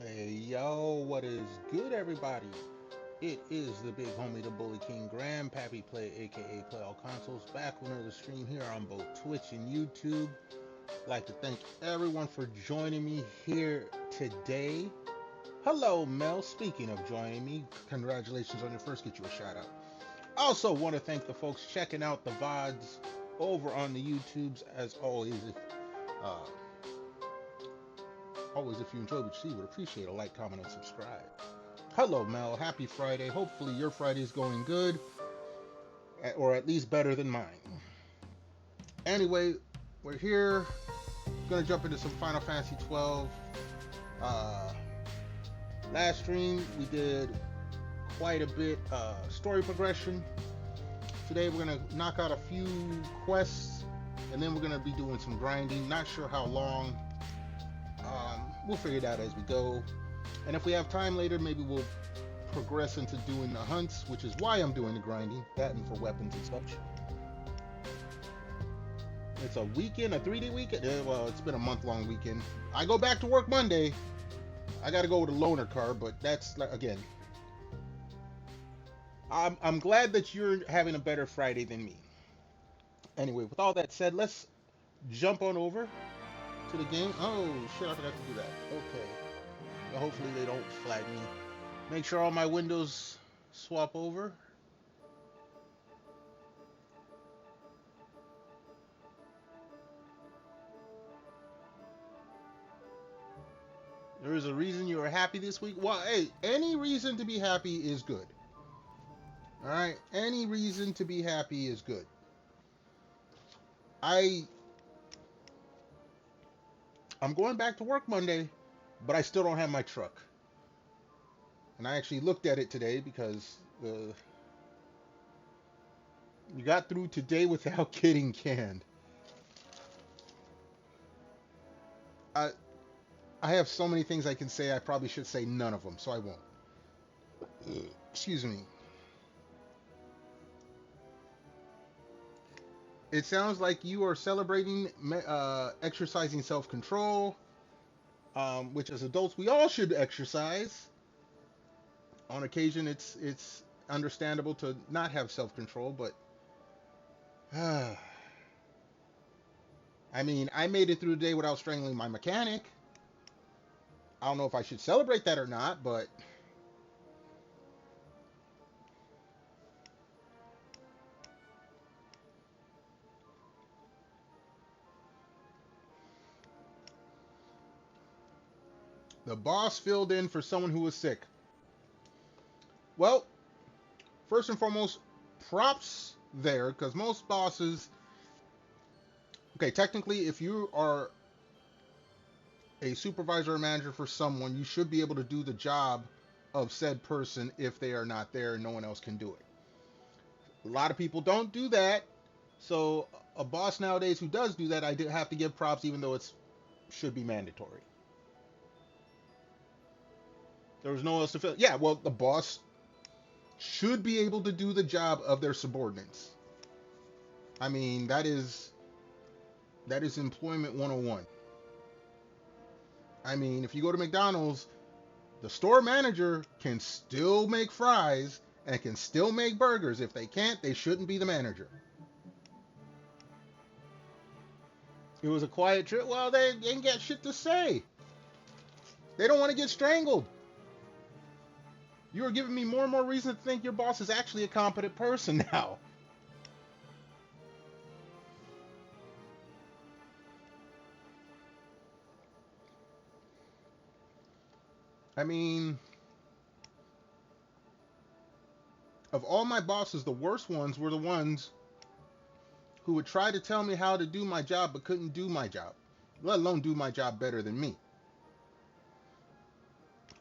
Hey yo, what is good, everybody? It is the big homie, the Bully King, Grandpappy Play, aka Play All Consoles, back with another stream here on both Twitch and YouTube. I'd like to thank everyone for joining me here today. Hello, Mel. Speaking of joining me, congratulations on your first. Get you a shout out. Also, want to thank the folks checking out the VODs over on the YouTubes. As always, uh, if you enjoy what you see, would appreciate a like, comment, and subscribe. Hello, Mel. Happy Friday. Hopefully, your Friday is going good, or at least better than mine. Anyway, we're here. Gonna jump into some Final Fantasy 12. Uh, Last stream, we did quite a bit story progression. Today, we're gonna knock out a few quests, and then we're gonna be doing some grinding. Not sure how long. We'll figure it out as we go. And if we have time later, maybe we'll progress into doing the hunts, which is why I'm doing the grinding, that and for weapons and such. It's a weekend, a 3-day weekend. Well, it's been a month-long weekend. I go back to work Monday. I got to go with a loaner car, but that's, again, I'm glad that you're having a better Friday than me. Anyway, with all that said, let's jump on over to the game. Oh, shit, I forgot to do that. Okay. Well, hopefully they don't flag me. Make sure all my windows swap over. There is a reason you are happy this week. Well, hey, any reason to be happy is good. All right, any reason to be happy is good. I'm going back to work Monday, but I still don't have my truck. And I actually looked at it today because we got through today without getting canned. I I have so many things I can say. I probably should say none of them, so I won't. Excuse me. It sounds like you are celebrating exercising self-control, which as adults we all should exercise. On occasion, it's understandable to not have self-control, but I mean, I made it through the day without strangling my mechanic. I don't know if I should celebrate that or not, but the boss filled in for someone who was sick. Well, first and foremost, props there, because most bosses. Okay, technically, if you are a supervisor or manager for someone, you should be able to do the job of said person if they are not there and no one else can do it. A lot of people don't do that, so a boss nowadays who does do that, I do have to give props, even though it should be mandatory. There was no one else to fill. Yeah, well, the boss should be able to do the job of their subordinates. I mean, that is employment 101. I mean, if you go to McDonald's, the store manager can still make fries and can still make burgers. If they can't, they shouldn't be the manager. It was a quiet trip. Well, they ain't got shit to say. They don't want to get strangled. You are giving me more and more reason to think your boss is actually a competent person now. I mean, of all my bosses, the worst ones were the ones who would try to tell me how to do my job but couldn't do my job, let alone do my job better than me.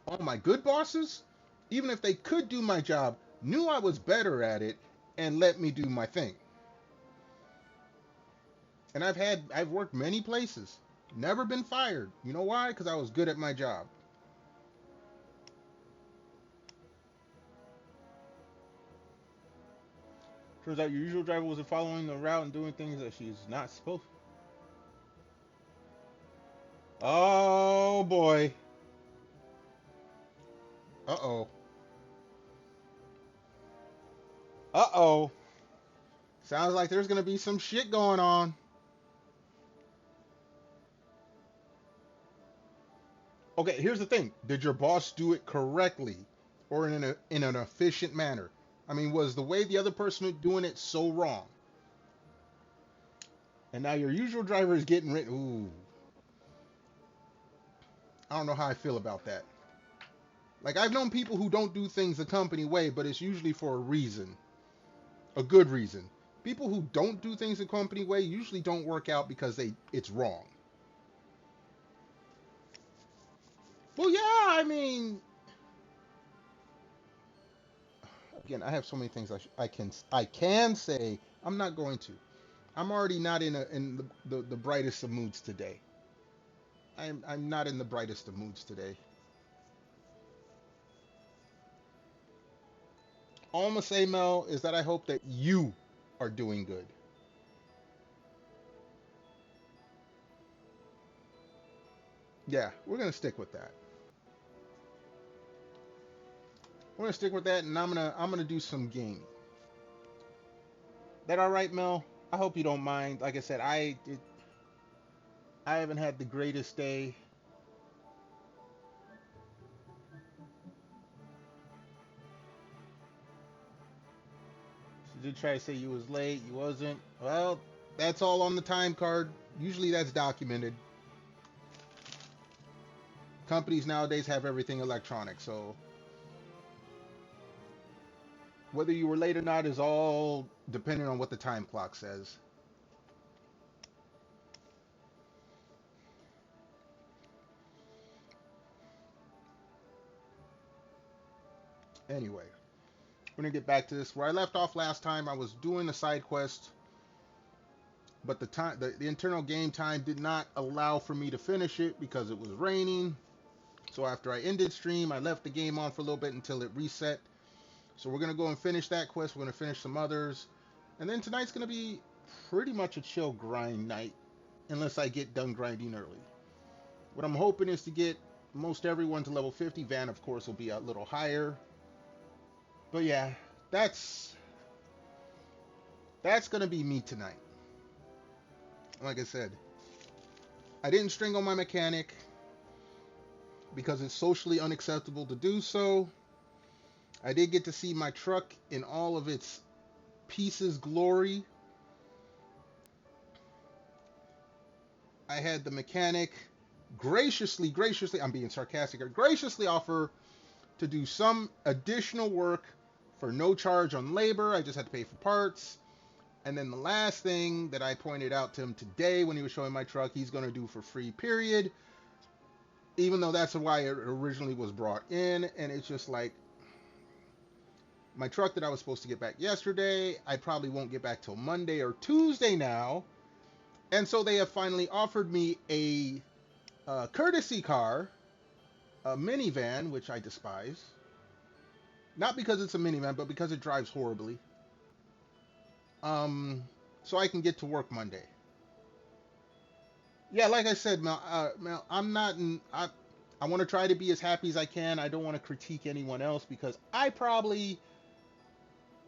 All my good bosses, even if they could do my job, knew I was better at it and let me do my thing. And I've worked many places, never been fired. You know why? Because I was good at my job. Turns out your usual driver wasn't following the route and doing things that she's not supposed. Oh boy. Uh-oh. Uh-oh. Sounds like there's gonna be some shit going on. Okay, here's the thing. Did your boss do it correctly or in an efficient manner? I mean, was the way the other person was doing it so wrong? And now your usual driver is getting rid. Ooh, I don't know how I feel about that. Like, I've known people who don't do things the company way, but it's usually for a reason, a good reason. People who don't do things the company way usually don't work out because it's wrong. Well, yeah, I mean, again, I have so many things I can say. I'm not going to. I'm already not in the brightest of moods today. I'm not in the brightest of moods today. All I'm gonna say, Mel, is that I hope that you are doing good. Yeah, we're gonna stick with that. We're gonna stick with that, and I'm gonna do some gaming. That all right, Mel? I hope you don't mind. Like I said, I haven't had the greatest day. You did try to say you was late. You wasn't. Well, that's all on the time card. Usually that's documented. Companies nowadays have everything electronic, so whether you were late or not is all dependent on what the time clock says. Anyway, we're gonna get back to this. Where I left off last time, I was doing a side quest, but the internal game time did not allow for me to finish it because it was raining. So after I ended stream, I left the game on for a little bit until it reset. So we're gonna go and finish that quest. We're gonna finish some others, and then tonight's gonna be pretty much a chill grind night, unless I get done grinding early. What I'm hoping is to get most everyone to level 50. Van, of course, will be a little higher. But yeah, that's that's gonna be me tonight. Like I said, I didn't string on my mechanic because it's socially unacceptable to do so. I did get to see my truck in all of its pieces glory. I had the mechanic graciously, I'm being sarcastic, graciously offer to do some additional work for no charge on labor. I just had to pay for parts. And then the last thing that I pointed out to him today when he was showing my truck, he's going to do for free, period. Even though that's why it originally was brought in. And it's just like, my truck that I was supposed to get back yesterday, I probably won't get back till Monday or Tuesday now. And so they have finally offered me a courtesy car, a minivan, which I despise. Not because it's a minivan, but because it drives horribly. So I can get to work Monday. Yeah, like I said, Mel, I'm not in. I want to try to be as happy as I can. I don't want to critique anyone else because I probably,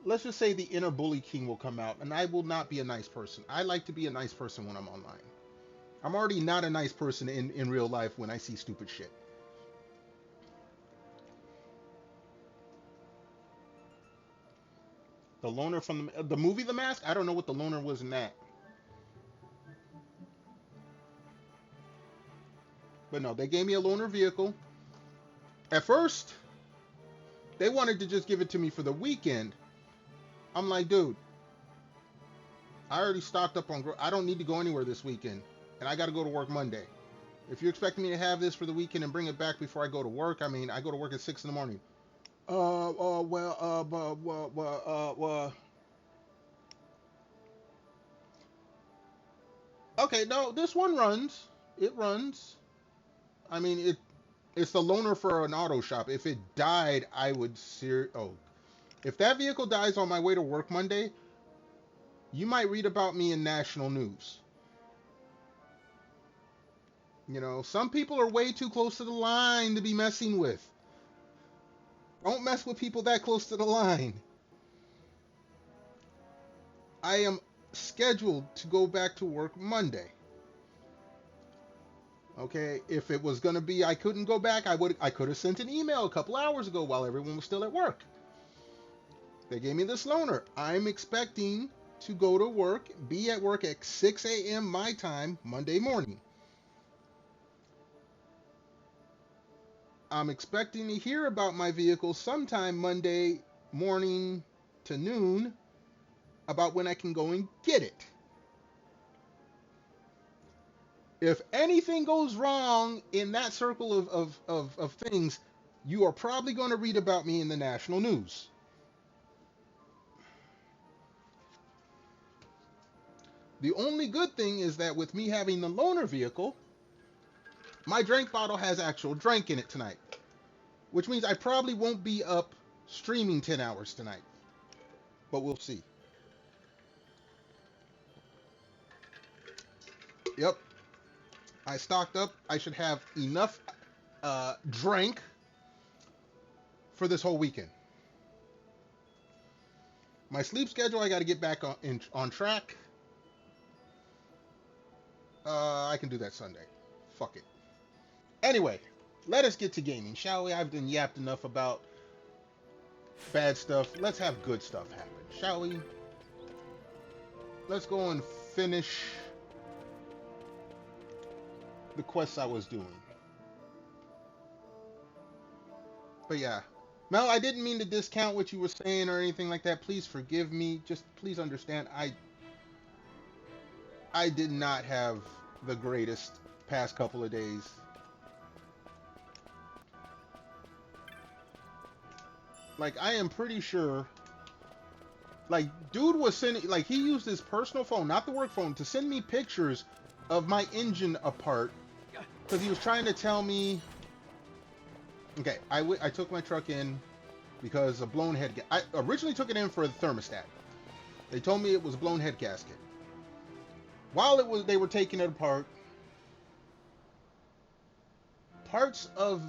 let's just say the inner bully king will come out, and I will not be a nice person. I like to be a nice person when I'm online. I'm already not a nice person in real life when I see stupid shit. The loner from the movie The Mask? I don't know what the loner was in that. But no, they gave me a loaner vehicle. At first, they wanted to just give it to me for the weekend. I'm like, dude, I already stocked up on. I don't need to go anywhere this weekend, and I got to go to work Monday. If you're expecting me to have this for the weekend and bring it back before I go to work, I mean, I go to work at 6 in the morning. Okay, no, this one runs. It runs. I mean, it's the loaner for an auto shop. If it died, I would if that vehicle dies on my way to work Monday, you might read about me in national news. You know, some people are way too close to the line to be messing with. Don't mess with people that close to the line. I am scheduled to go back to work Monday. Okay, if it was gonna be I couldn't go back, I could have sent an email a couple hours ago while everyone was still at work. They gave me this loaner. I'm expecting to go to work, be at work at 6 a.m. my time Monday morning. I'm expecting to hear about my vehicle sometime Monday morning to noon about when I can go and get it. If anything goes wrong in that circle of things, you are probably going to read about me in the national news. The only good thing is that with me having the loaner vehicle, my drink bottle has actual drink in it tonight, which means I probably won't be up streaming 10 hours tonight, but we'll see. Yep, I stocked up. I should have enough drink for this whole weekend. My sleep schedule, I got to get back on track. I can do that Sunday. Fuck it. Anyway, let us get to gaming, shall we? I've been yapped enough about bad stuff. Let's have good stuff happen, shall we? Let's go and finish the quests I was doing. But yeah, Mel, I didn't mean to discount what you were saying or anything like that. Please forgive me. Just please understand, I did not have the greatest past couple of days. Like, I am pretty sure, like, dude was sending, like, he used his personal phone, not the work phone, to send me pictures of my engine apart, because he was trying to tell me, okay, I took my truck in because a blown head, I originally took it in for the thermostat. They told me it was a blown head gasket. While they were taking it apart, parts of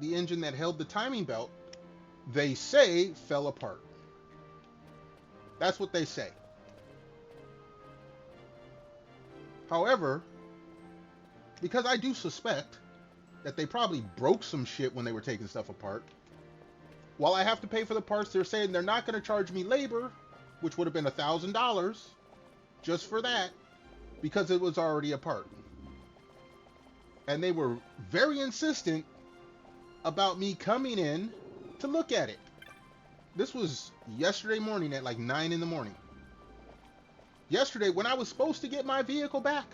the engine that held the timing belt, they say, fell apart. That's what they say. However, because I do suspect that they probably broke some shit when they were taking stuff apart, while I have to pay for the parts, they're saying they're not going to charge me labor, which would have been $1,000 just for that, because it was already apart. And they were very insistent about me coming in to look at it. This was yesterday morning at like 9 in the morning. Yesterday when I was supposed to get my vehicle back.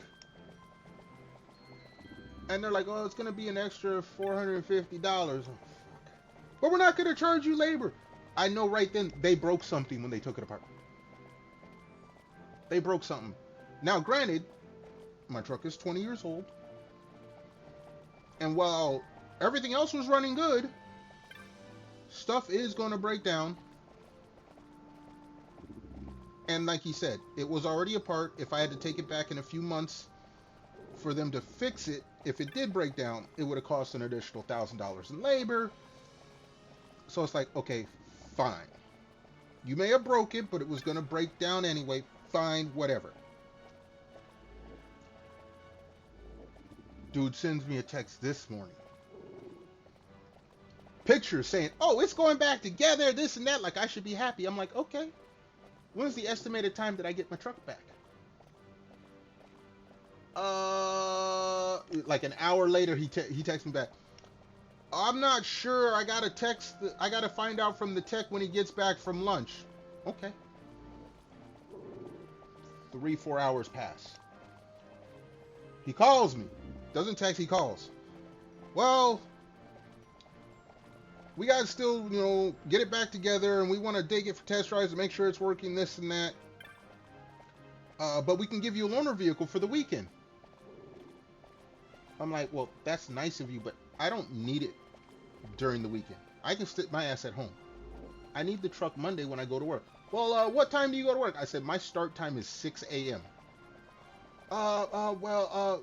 And they're like, oh, it's going to be an extra $450. Oh, but we're not going to charge you labor. I know right then they broke something when they took it apart. They broke something. Now, granted, my truck is 20 years old. And while everything else was running good, stuff is going to break down. And like he said, it was already apart. If I had to take it back in a few months for them to fix it, if it did break down, it would have cost an additional $1,000 in labor. So it's like, okay, fine. You may have broke it, but it was going to break down anyway. Fine, whatever. Dude sends me a text this morning. Pictures saying, oh, it's going back together, this and that, like I should be happy. I'm like, okay. When's the estimated time that I get my truck back? Like an hour later, he texts me back. I'm not sure. I gotta find out from the tech when he gets back from lunch. Okay. 3-4 hours pass. He calls me. Doesn't text, he calls. Well, we gotta still, get it back together, and we want to dig it for test drives to make sure it's working, this and that. But we can give you a loaner vehicle for the weekend. I'm like, well, that's nice of you, but I don't need it during the weekend. I can sit my ass at home. I need the truck Monday when I go to work. Well, what time do you go to work? I said, my start time is 6 a.m. Oh,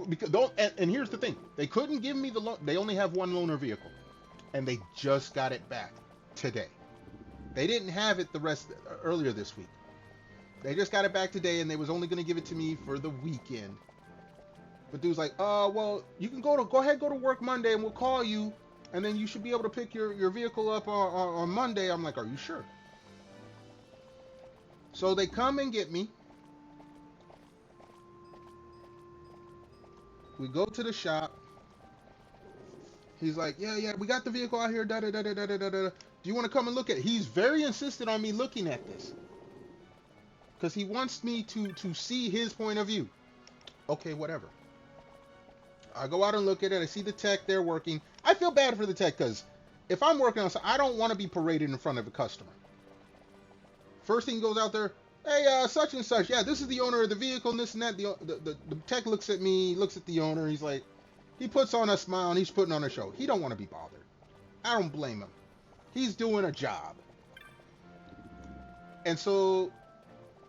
because and here's the thing. They couldn't give me they only have one loaner vehicle. and they just got it back today. They didn't have it earlier this week. They just got it back today, and they was only going to give it to me for the weekend. But dude's like, well, you can go ahead, go to work Monday, and we'll call you, and then you should be able to pick your vehicle up on Monday. I'm like, are you sure? So they come and get me. We go to the shop. He's like, yeah, we got the vehicle out here, da-da-da-da-da-da-da. Do you want to come and look at it? He's very insistent on me looking at this. Because he wants me to see his point of view. Okay, whatever. I go out and look at it. I see the tech there working. I feel bad for the tech because if I'm working on something, I don't want to be paraded in front of a customer. First thing goes out there, hey, such and such. Yeah, this is the owner of the vehicle and this and that. The tech looks at me, looks at the owner. He's like, he puts on a smile and he's putting on a show. He don't want to be bothered. I don't blame him. He's doing a job. And so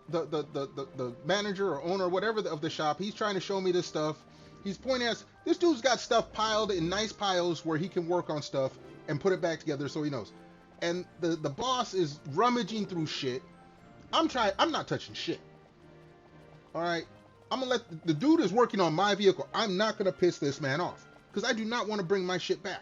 the manager or owner or whatever of the shop, he's trying to show me this stuff. He's pointing at this dude's got stuff piled in nice piles where he can work on stuff and put it back together so he knows. And the boss is rummaging through shit. I'm not touching shit. All right. I'm gonna let the dude is working on my vehicle. I'm not gonna piss this man off because I do not want to bring my shit back.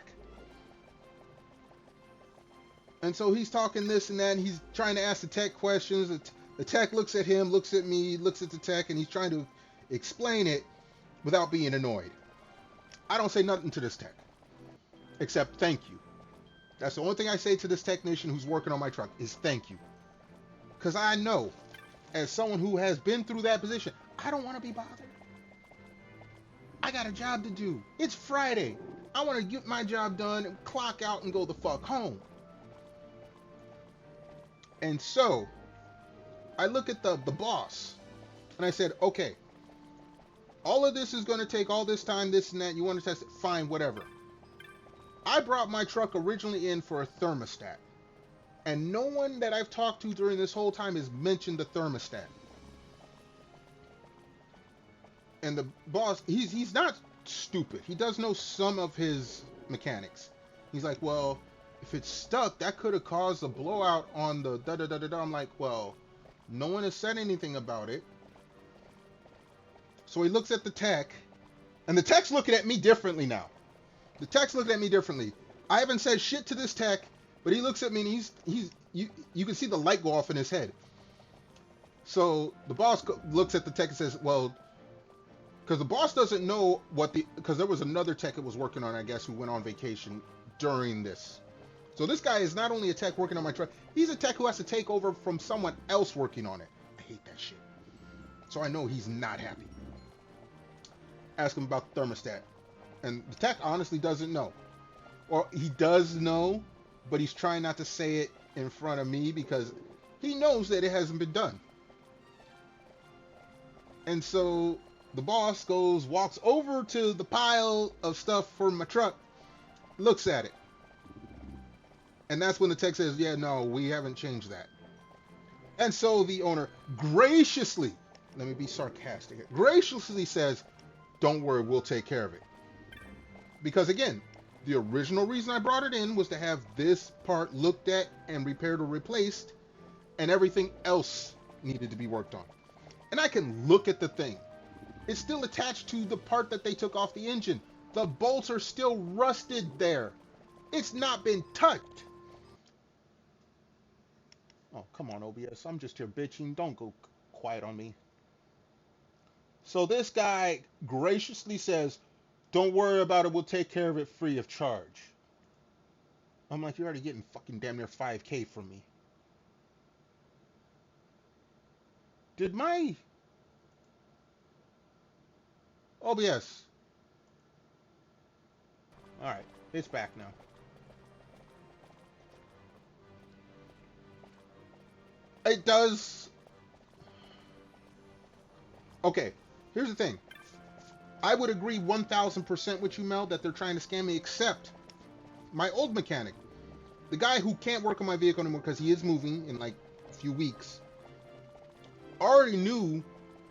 And so he's talking this and that, and he's trying to ask the tech questions. The tech looks at him, looks at me, looks at the tech, and he's trying to explain it without being annoyed. I don't say nothing to this tech, except thank you. That's the only thing I say to this technician who's working on my truck is thank you. Because I know, as someone who has been through that position, I don't want to be bothered. I got a job to do. It's Friday. I want to get my job done and clock out and go the fuck home. And so, I look at the boss, and I said, okay, all of this is going to take all this time, this and that. You want to test it? Fine, whatever. I brought my truck originally in for a thermostat. And no one that I've talked to during this whole time has mentioned the thermostat. And the boss, he's not stupid. He does know some of his mechanics. He's like, well, if it's stuck, that could have caused a blowout on the da-da-da-da-da. I'm like, well, no one has said anything about it. So he looks at the tech, and the tech's looking at me differently now. The tech's looking at me differently. I haven't said shit to this tech, but he looks at me and you can see the light go off in his head. So the boss looks at the tech and says, well, because the boss doesn't know because there was another tech that was working on, I guess, who went on vacation during this. So this guy is not only a tech working on my truck, he's a tech who has to take over from someone else working on it. I hate that shit. So I know he's not happy. Ask him about the thermostat. And the tech honestly doesn't know. Or he does know, but he's trying not to say it in front of me because he knows that it hasn't been done. And so the boss walks over to the pile of stuff for my truck, looks at it. And that's when the tech says, yeah, no, we haven't changed that. And so the owner graciously, let me be sarcastic here, graciously says, don't worry, we'll take care of it. Because again, the original reason I brought it in was to have this part looked at and repaired or replaced, and everything else needed to be worked on. And I can look at the thing. It's still attached to the part that they took off the engine. The bolts are still rusted there. It's not been touched. Oh, come on, OBS. I'm just here bitching. Don't go quiet on me. So this guy graciously says, don't worry about it. We'll take care of it free of charge. I'm like, you're already getting fucking damn near $5,000 from me. Did my OBS? All right, it's back now. It does. Okay, here's the thing. I would agree 1,000% with you, Mel, that they're trying to scam me, except my old mechanic, the guy who can't work on my vehicle anymore because he is moving in like a few weeks, already knew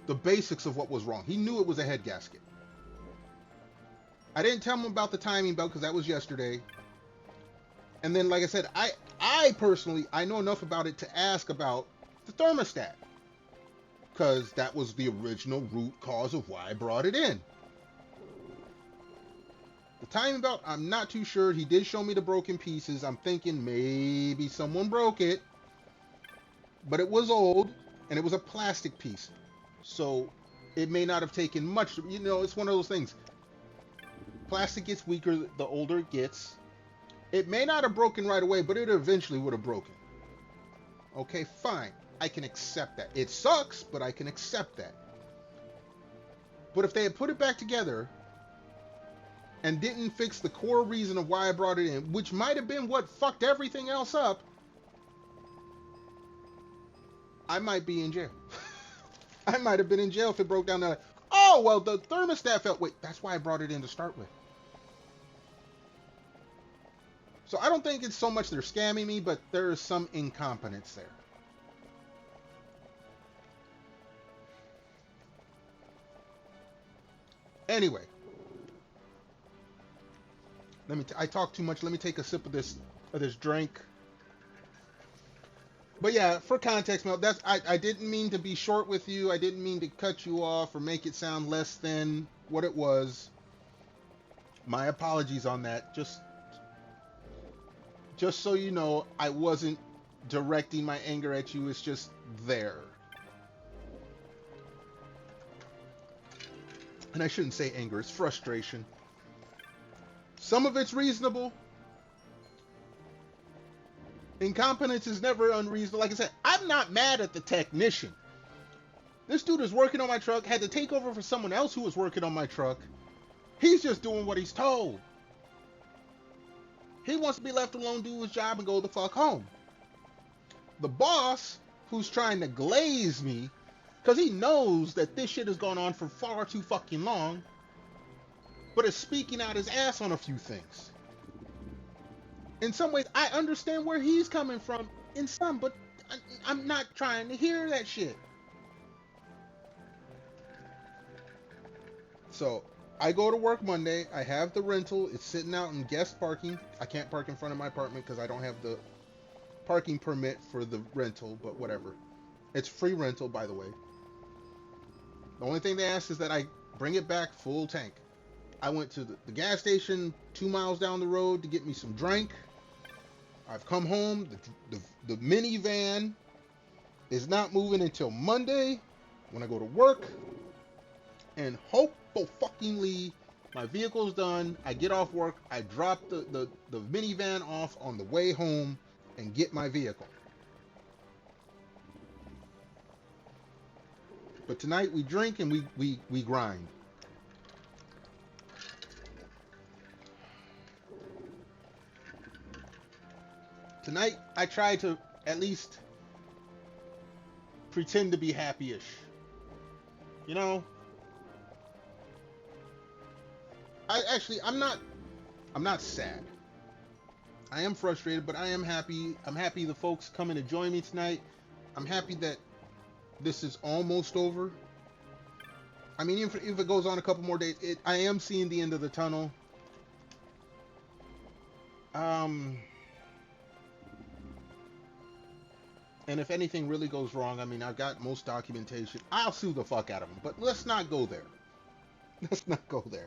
the basics of what was wrong. He knew it was a head gasket. I didn't tell him about the timing belt because that was yesterday. And then, like I said, I personally, I know enough about it to ask about the thermostat, because that was the original root cause of why I brought it in. The timing belt, I'm not too sure. He did show me the broken pieces. I'm thinking maybe someone broke it, but it was old and it was a plastic piece, so it may not have taken much. You know, it's one of those things. Plastic gets weaker the older it gets. It may not have broken right away, but it eventually would have broken. Okay, fine. I can accept that. It sucks, but I can accept that. But if they had put it back together and didn't fix the core reason of why I brought it in, which might have been what fucked everything else up, I might be in jail. I might have been in jail if it broke down. Like, oh, well, the thermostat felt... Wait, that's why I brought it in to start with. So I don't think it's so much they're scamming me, but there is some incompetence there. Anyway, I talk too much. Let me take a sip of this drink. But yeah, for context, Mel, I didn't mean to be short with you. I didn't mean to cut you off or make it sound less than what it was. My apologies on that. Just so you know, I wasn't directing my anger at you. It's just there. And I shouldn't say anger. It's frustration. Some of it's reasonable. Incompetence is never unreasonable. Like I said, I'm not mad at the technician. This dude is working on my truck, had to take over for someone else who was working on my truck. He's just doing what he's told. He wants to be left alone, do his job, and go the fuck home. The boss, who's trying to glaze me, because he knows that this shit has gone on for far too fucking long, but is speaking out his ass on a few things. In some ways, I understand where he's coming from in some, but I'm not trying to hear that shit. So, I go to work Monday. I have the rental. It's sitting out in guest parking. I can't park in front of my apartment because I don't have the parking permit for the rental, but whatever. It's free rental, by the way. The only thing they ask is that I bring it back full tank. I went to the gas station 2 miles down the road to get me some drink. I've come home. The minivan is not moving until Monday when I go to work. And hopefully my vehicle's done. I get off work. I drop the minivan off on the way home and get my vehicle. But tonight we drink and we grind. Tonight I try to at least pretend to be happy-ish. You know? I'm not sad. I am frustrated, but I am happy. I'm happy the folks coming to join me tonight. I'm happy that this is almost over. I mean, if it goes on a couple more days, I am seeing the end of the tunnel. And if anything really goes wrong, I mean, I've got most documentation. I'll sue the fuck out of them. But let's not go there. Let's not go there.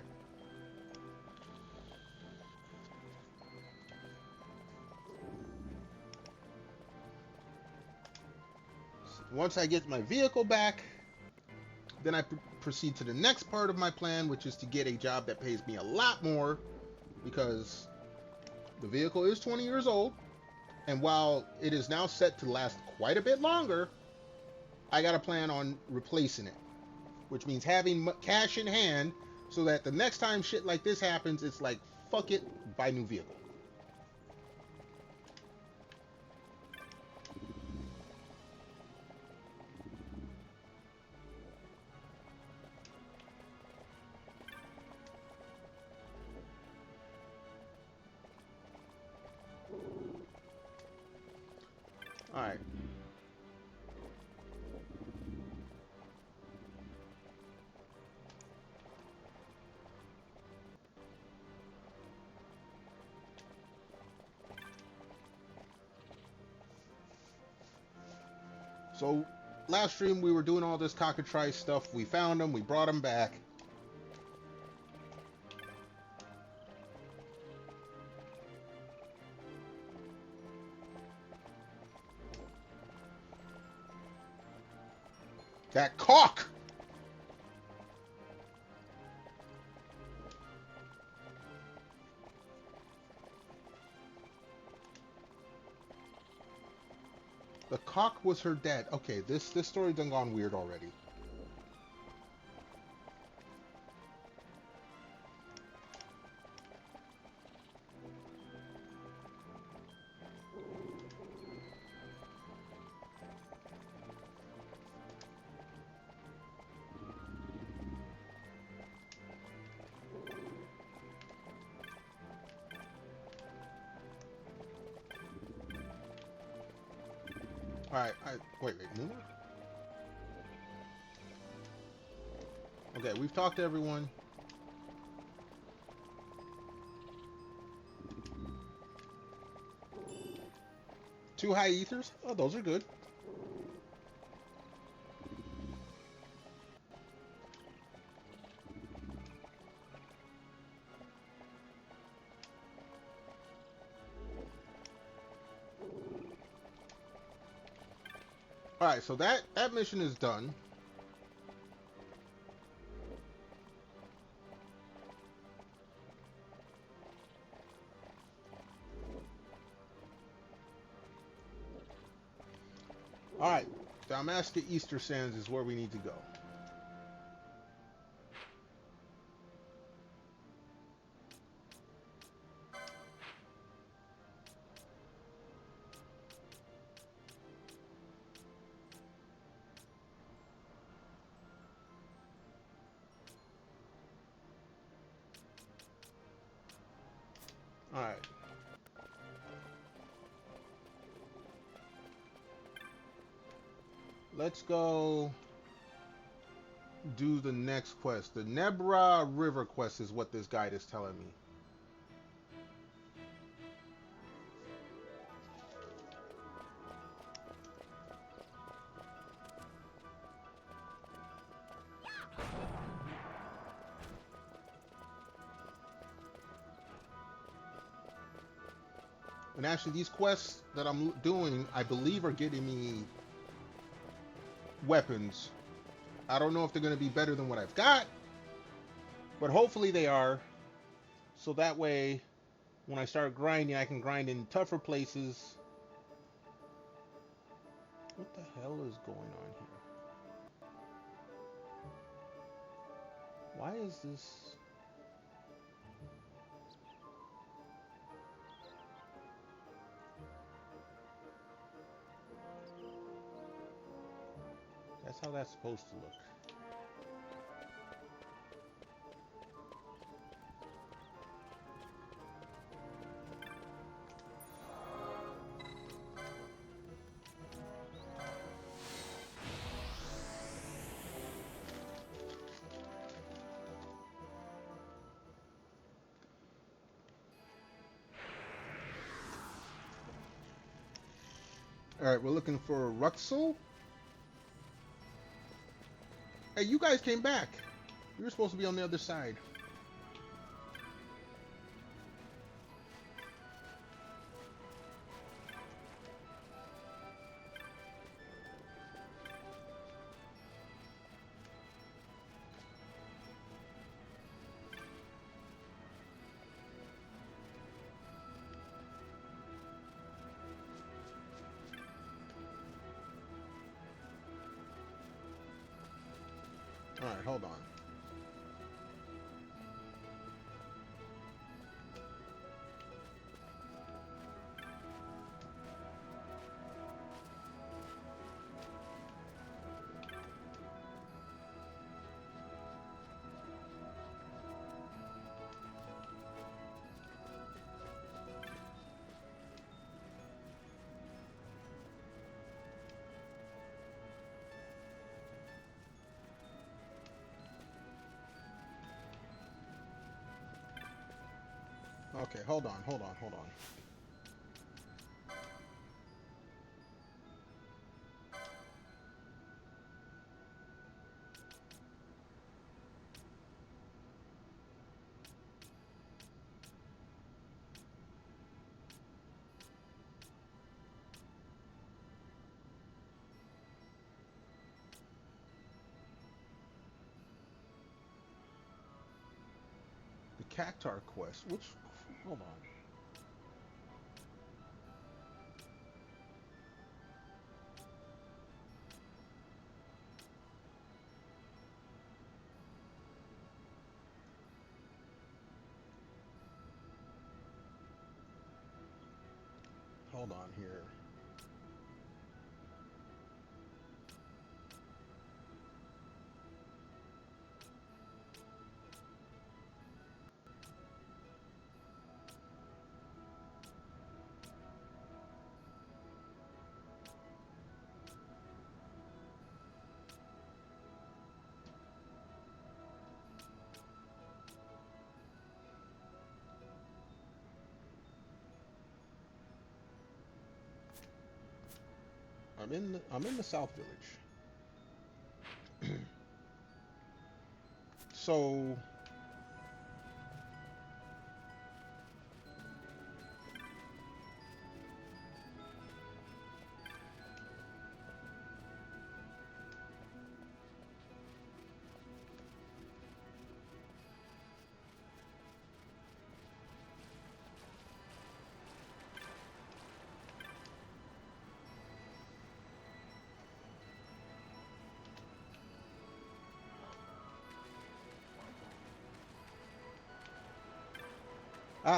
Once I get my vehicle back, then I proceed to the next part of my plan, which is to get a job that pays me a lot more, because the vehicle is 20 years old, and while it is now set to last quite a bit longer, I got to plan on replacing it, which means having cash in hand so that the next time shit like this happens, it's like, fuck it, buy a new vehicle. All right. So last stream we were doing all this cockatrice stuff. We found them. We brought them back. That cock! The cock was her dad. Okay, this story done gone weird already. Alright, wait, Moon? Okay, we've talked to everyone. Two high ethers? Oh, those are good. Alright, so that mission is done. Alright, Dalmasca Easter Sands is where we need to go. Alright. Let's go do the next quest. The Nebra River quest is what this guide is telling me. And actually, these quests that I'm doing, I believe, are getting me weapons. I don't know if they're going to be better than what I've got, but hopefully they are. So that way, when I start grinding, I can grind in tougher places. What the hell is going on here? Why is this? That's how that's supposed to look. Alright, we're looking for Ruxel. Hey, you guys came back. You were supposed to be on the other side. Alright, hold on. Okay, hold on. Cactar quest. Which? Hold on. Hold on here. I'm in the South Village. So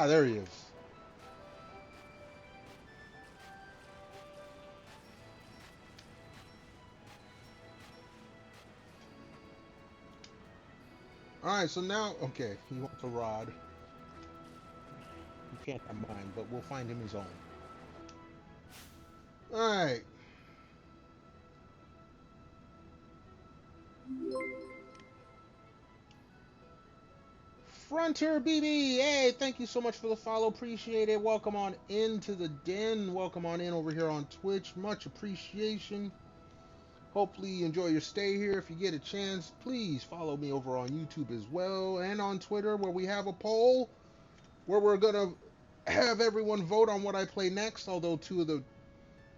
there he is. All right, so now, okay, he wants a rod. You can't have mine, but we'll find him his own. All right. Frontier BB, hey, thank you so much for the follow. Appreciate it. Welcome on into the den. Welcome on in over here on Twitch. Much appreciation. Hopefully you enjoy your stay here. If you get a chance, please follow me over on YouTube as well and on Twitter, where we have a poll where we're going to have everyone vote on what I play next, although two of the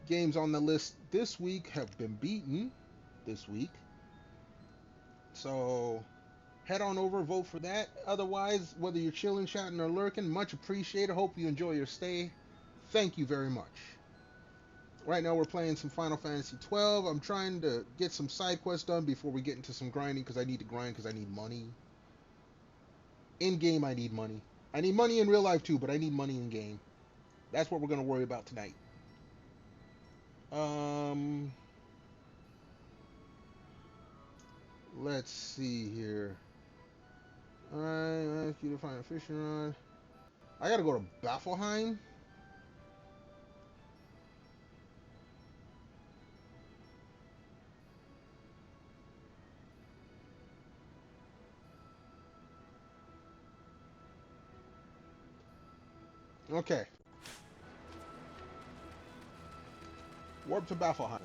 games on the list this week have been beaten this week. So head on over, vote for that. Otherwise, whether you're chilling, chatting, or lurking, much appreciated. Hope you enjoy your stay. Thank you very much. Right now we're playing some Final Fantasy 12. I'm trying to get some side quests done before we get into some grinding, because I need to grind because I need money. In game, I need money. I need money in real life too, but I need money in game. That's what we're going to worry about tonight. Let's see here. Alright, I ask you to find a fishing rod. I gotta go to Baffleheim. Okay. Warp to Baffleheim.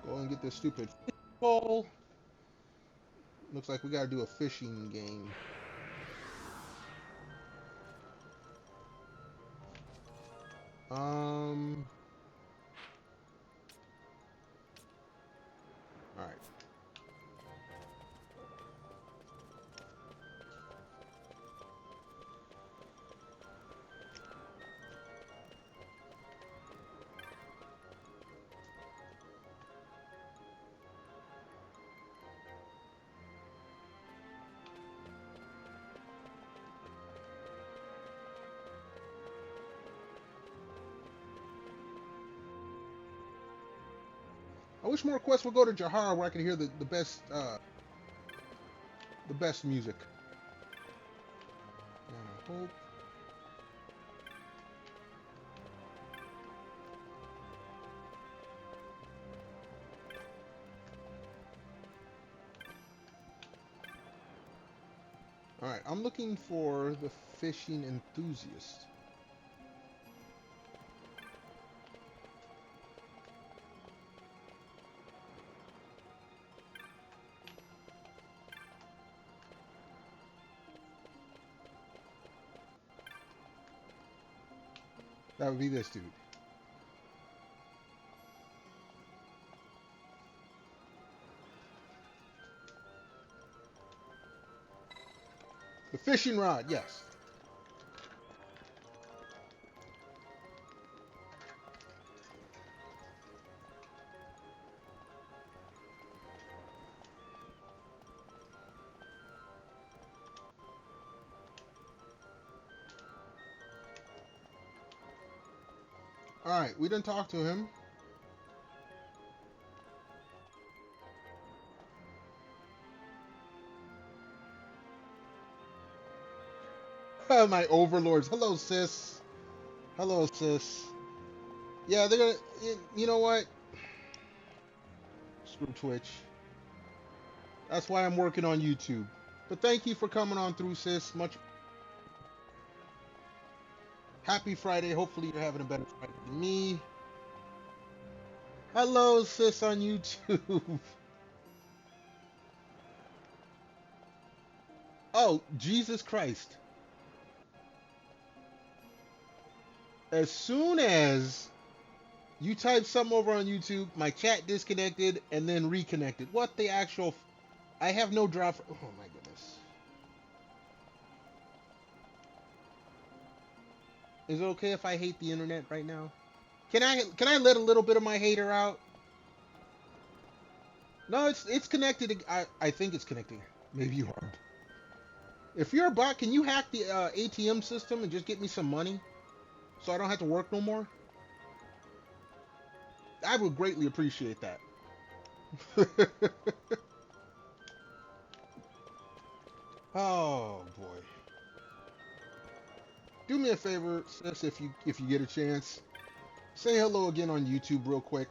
Go and get this stupid pole. Looks like we gotta do a fishing game. Alright. I wish more quests would go to Jahar where I could hear the best music. And I hope. Alright, I'm looking for the fishing enthusiast. That would be this dude. The fishing rod, yes. All right, we didn't talk to him. My overlords. Hello, sis. Hello, sis. Yeah, they're gonna. You know what? Screw Twitch. That's why I'm working on YouTube. But thank you for coming on through, sis. Much. Happy Friday. Hopefully you're having a better Friday than me. Hello, sis on YouTube. Oh, Jesus Christ. As soon as you type something over on YouTube, my chat disconnected and then reconnected. What the actual... I have no drop... Oh my goodness. Is it okay if I hate the internet right now? Can I let a little bit of my hater out? No, it's connected. I think it's connecting. Maybe you aren't. If you're a bot, can you hack the ATM system and just get me some money so I don't have to work no more? I would greatly appreciate that. Oh boy. Do me a favor, sis, if you get a chance. Say hello again on YouTube real quick.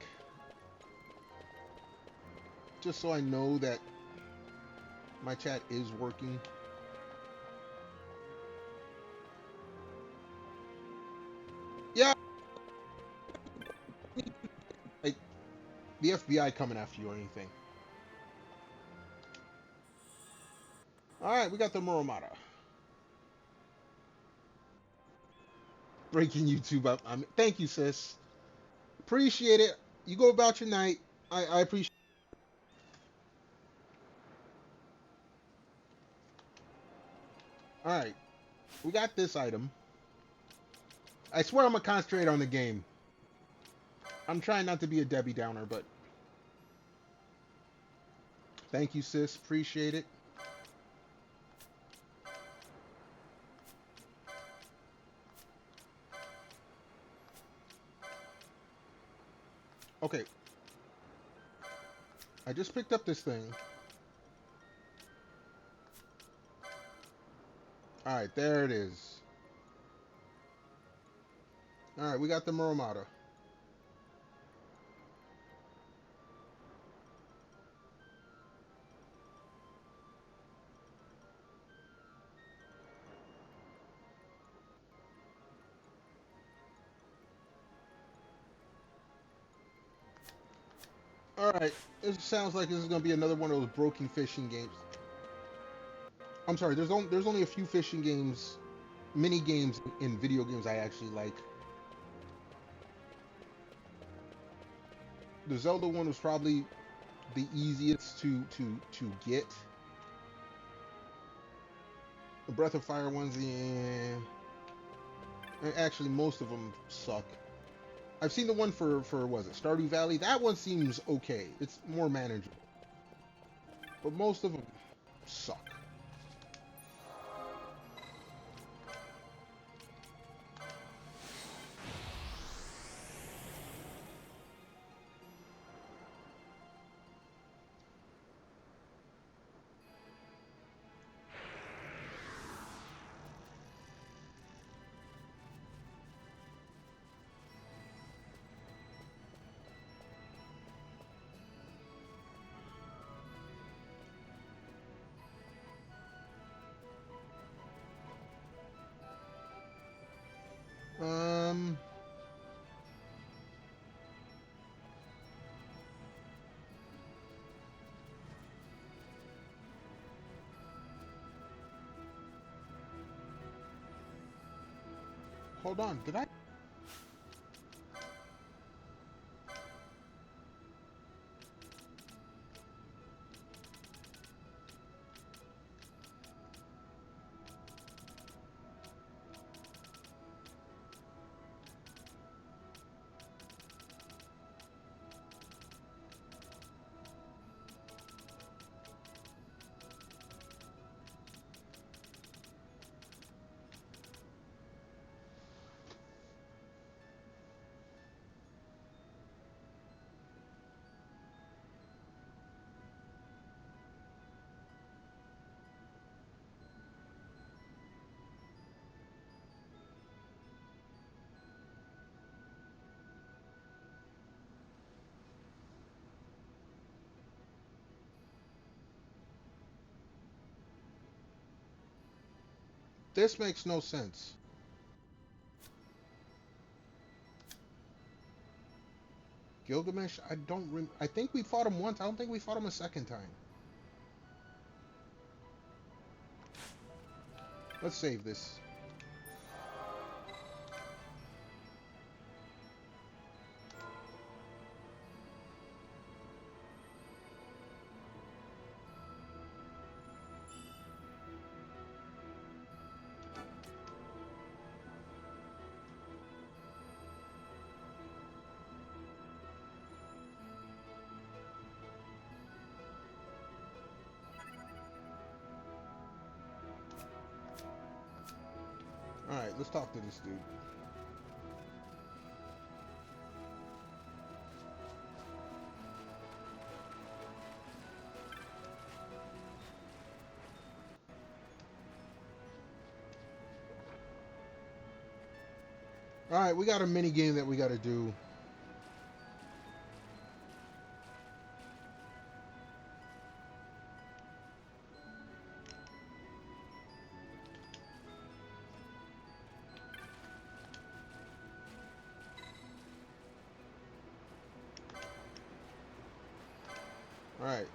Just so I know that my chat is working. Yeah. Like the FBI coming after you or anything. Alright, we got the Muramata. Breaking YouTube up. Thank you, sis. Appreciate it. You go about your night. I appreciate it. Alright. We got this item. I swear I'm going to concentrate on the game. I'm trying not to be a Debbie Downer, but... Thank you, sis. Appreciate it. Okay. I just picked up this thing. Alright, there it is. Alright, we got the Muramata. Alright, it sounds like this is going to be another one of those broken fishing games. I'm sorry, there's only a few fishing games, mini games in video games I actually like. The Zelda one was probably the easiest to get. The Breath of Fire ones, yeah. Actually, most of them suck. I've seen the one for was it Stardew Valley? That one seems okay. It's more manageable. But most of them suck. Hold on, did I? This makes no sense. Gilgamesh, I think we fought him once. I don't think we fought him a second time. Let's save this. Alright, let's talk to this dude. Alright, we got a mini game that we gotta do. Alright.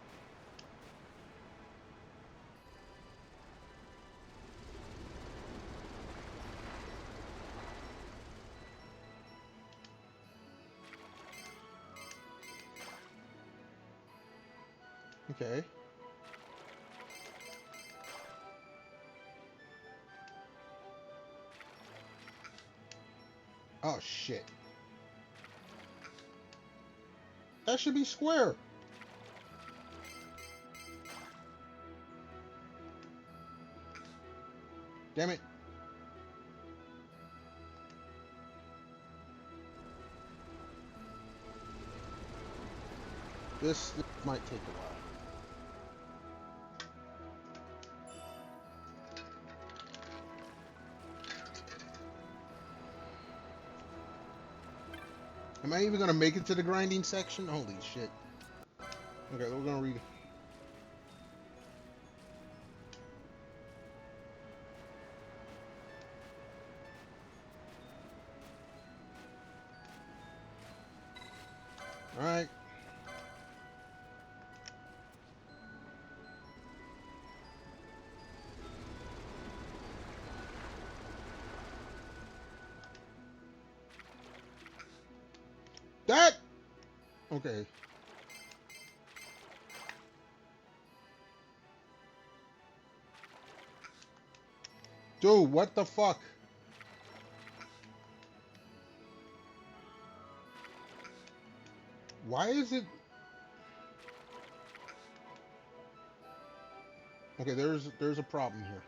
Okay. Oh, shit. That should be square. Damn it. This might take a while. Am I even gonna make it to the grinding section? Holy shit. Okay, we're gonna read. Alright. That! Okay. Dude, what the fuck? Why is it... Okay, there's a problem here.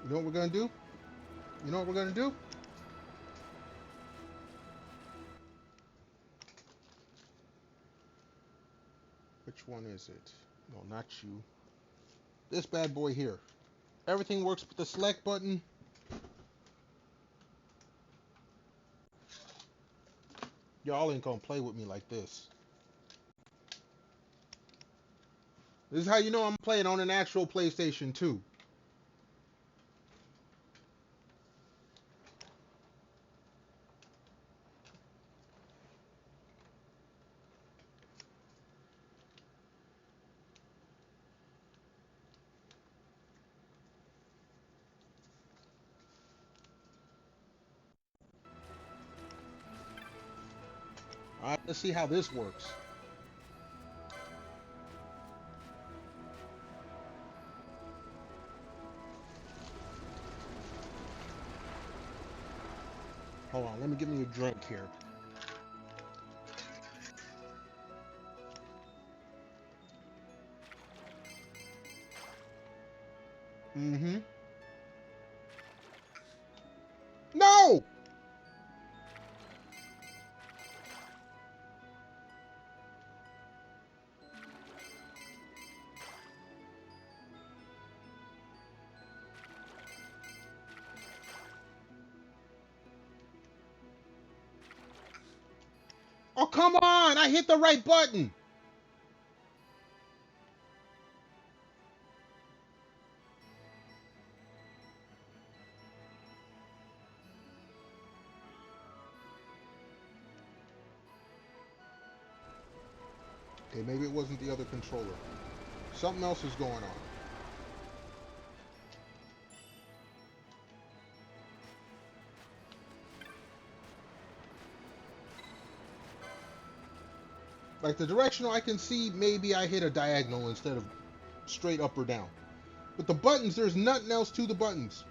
You know what we're gonna do? You know what we're gonna do? Which one is it? No, not you. This bad boy here. Everything works with the select button. Y'all ain't gonna play with me like this. This is how you know I'm playing on an actual PlayStation 2. Alright, let's see how this works. Hold on, let me get me a drink here. Mm-hmm. No! Oh, come on! I hit the right button! Okay, maybe it wasn't the other controller. Something else is going on. Like the directional, I can see maybe I hit a diagonal instead of straight up or down. But the buttons, there's nothing else to the buttons.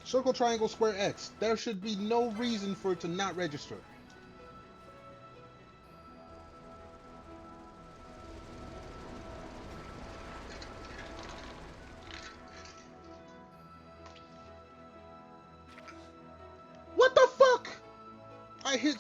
Circle, triangle, square, X. There should be no reason for it to not register. What the fuck? I hit...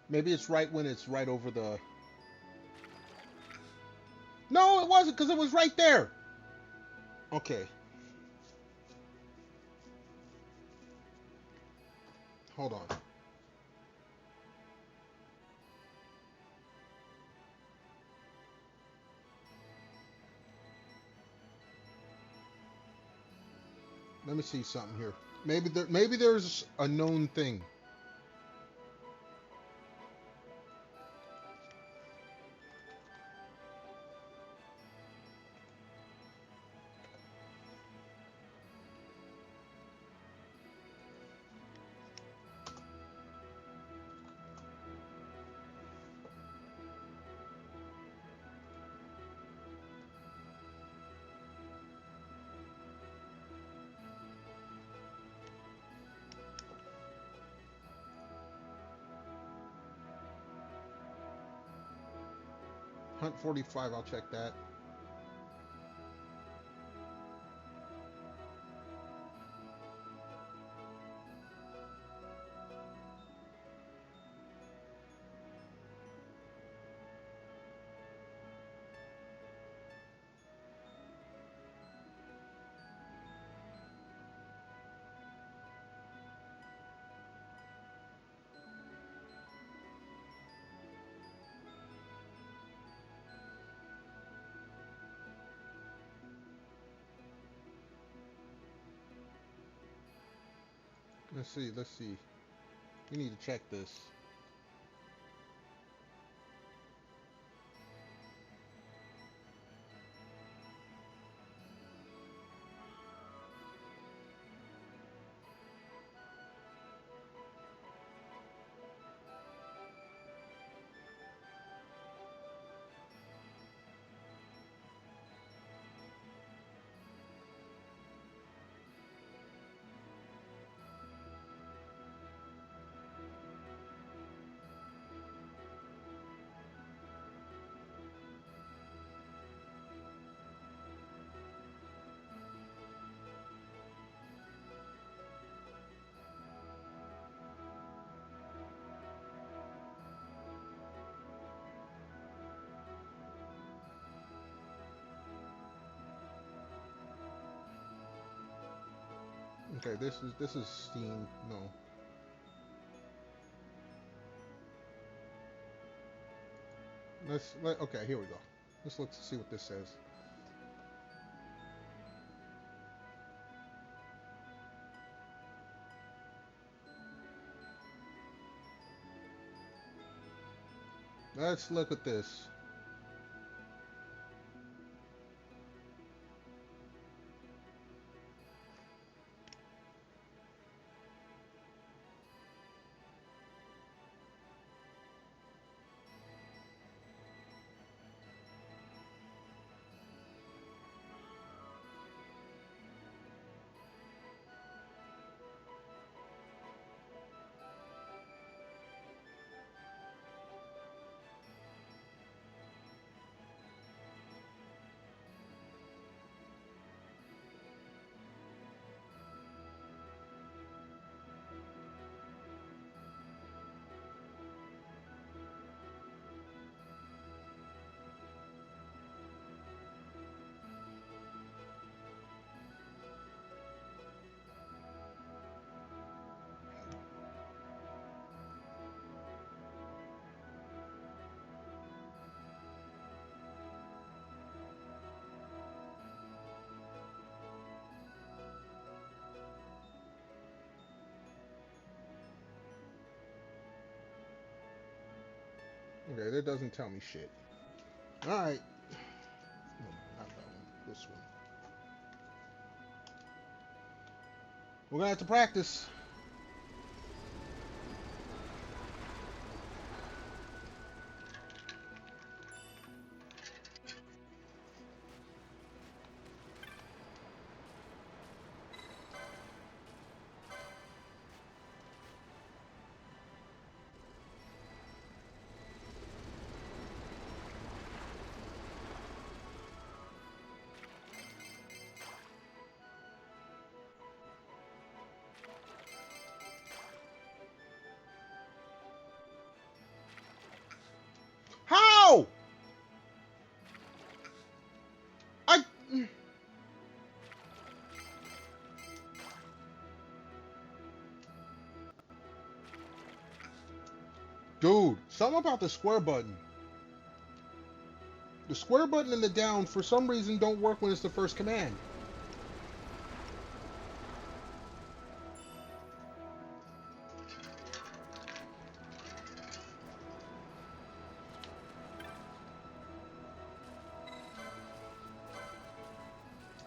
Maybe it's right when it's right over the... No, it wasn't, because it was right there. Okay. Hold on. Let me see something here. Maybe there's a known thing. Hunt 45, I'll check that. Let's see. We need to check this. Okay, this is Steam. No. Okay, here we go. Let's look to see what this says. Let's look at this. Okay, that doesn't tell me shit. Alright. No, not that one. This one. We're gonna have to practice. How? I. Dude, something about the square button. The square button and the down, for some reason, don't work when it's the first command.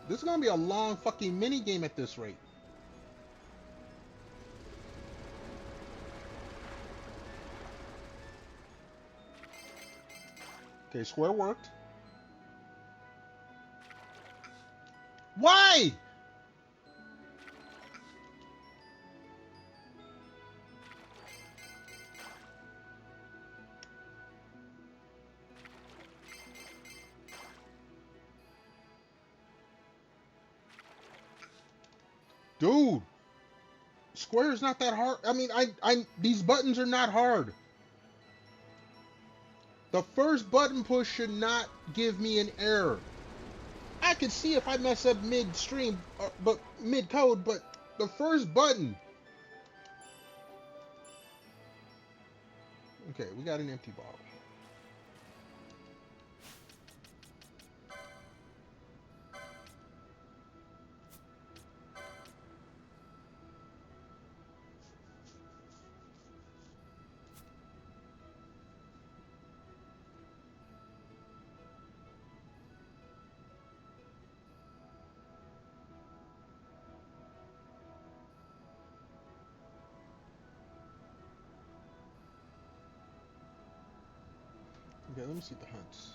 This is gonna be a long fucking mini game at this rate. Okay, square worked. Why? Dude, square is not that hard. I mean, these buttons are not hard. The first button push should not give me an error. I can see if I mess up midstream, but mid code, but the first button. Okay, we got an empty bottle. Okay, let me see the hunts.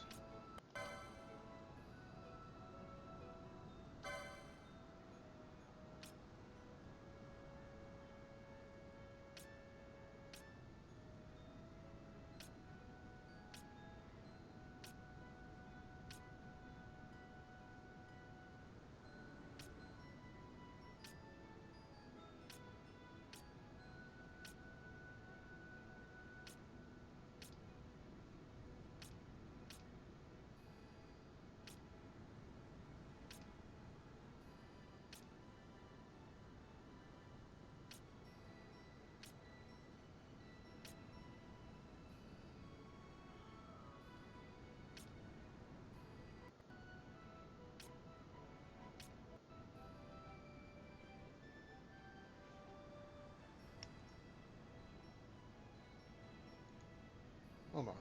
Hold on.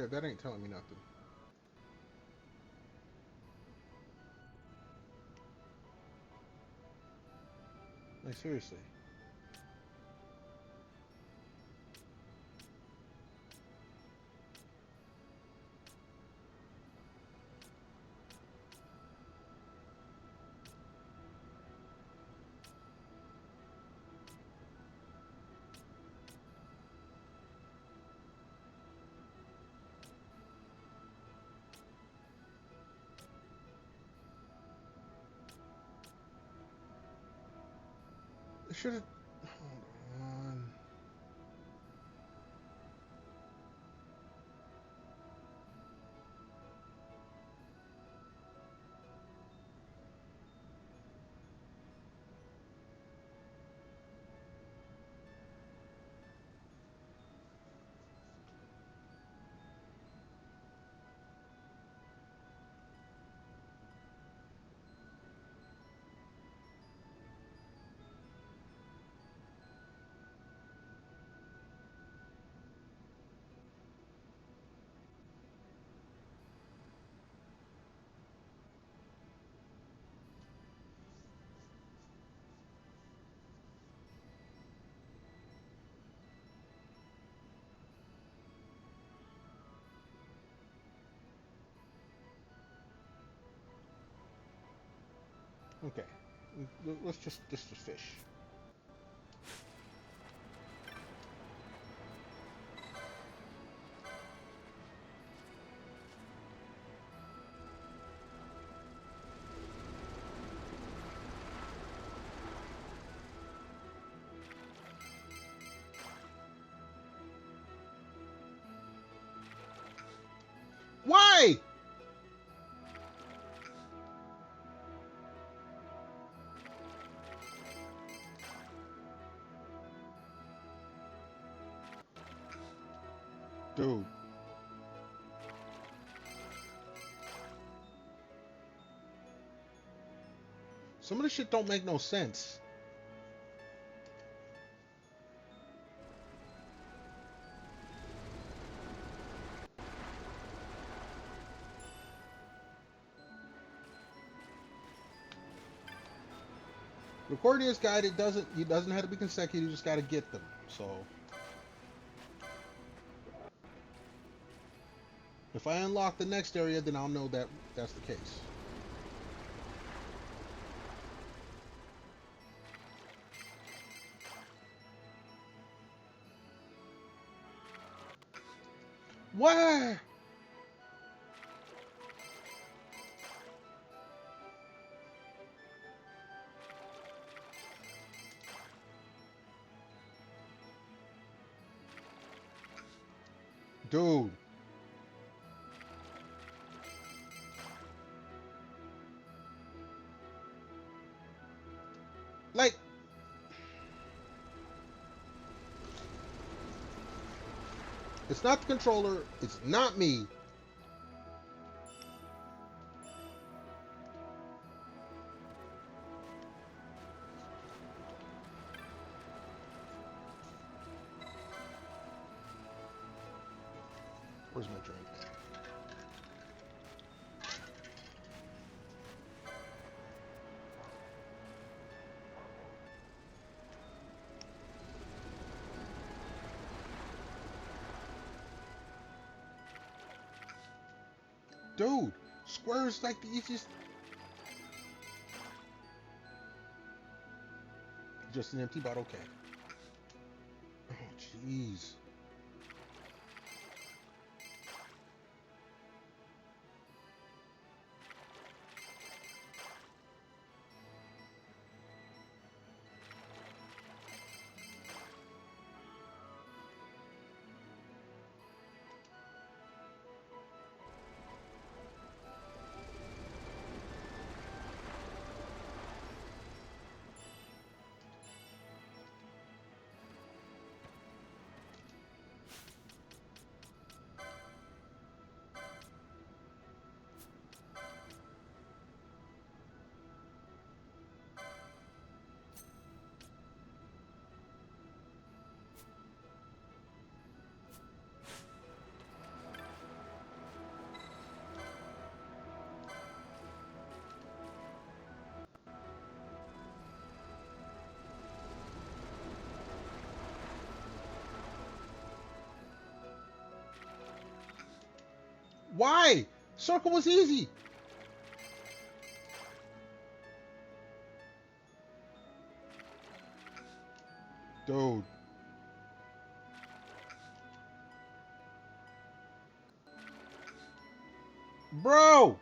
Okay, that ain't telling me nothing. Like, seriously. They should have. Hold on. Okay. Let's just fish. Why? Dude. Some of this shit don't make no sense. Recording this guide, it doesn't have to be consecutive, you just gotta get them. So if I unlock the next area, then I'll know that that's the case. What? Dude. Like, it's not the controller, it's not me. Where's my drink? Dude, square is like the easiest. Just an empty bottle, okay. Oh, jeez. Why? Circle was easy. Dude. Bro.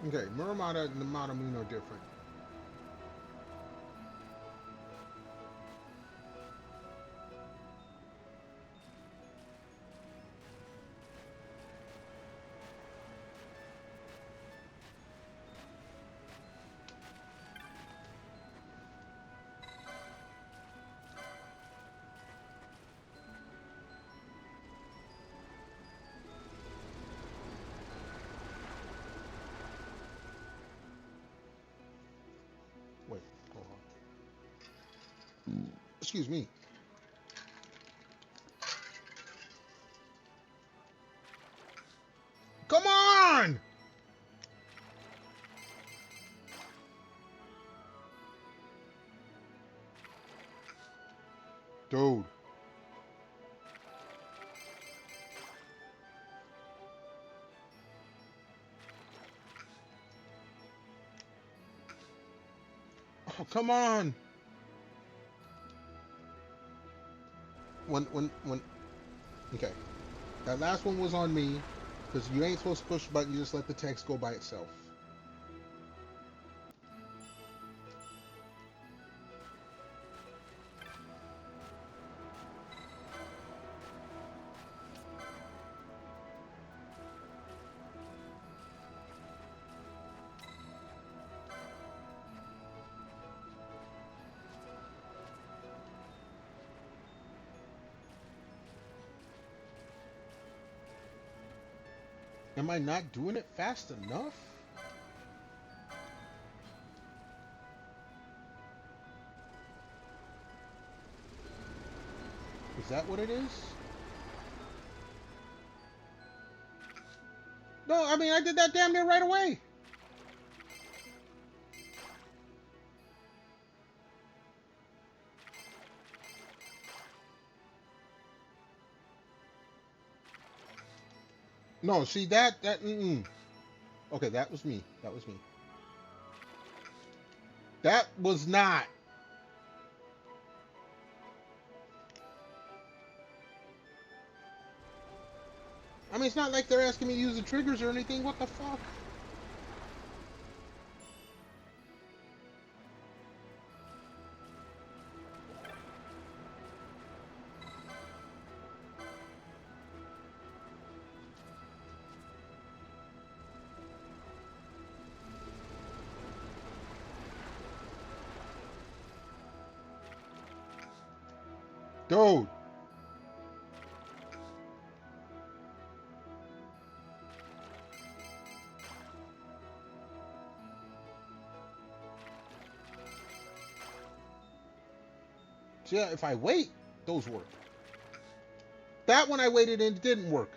Okay, Muramata and the Matamune are different. Wait, hold on. Excuse me. Come on! Dude. Oh, come on. When, okay. That last one was on me, because you ain't supposed to push the button, you just let the text go by itself. Am I not doing it fast enough? Is that what it is? No, I mean, I did that damn near right away. No, see that Okay, that was me. That was me. That was not. I mean, it's not like they're asking me to use the triggers or anything. What the fuck? Dude. So yeah, if I wait, those work. That one I waited and it didn't work.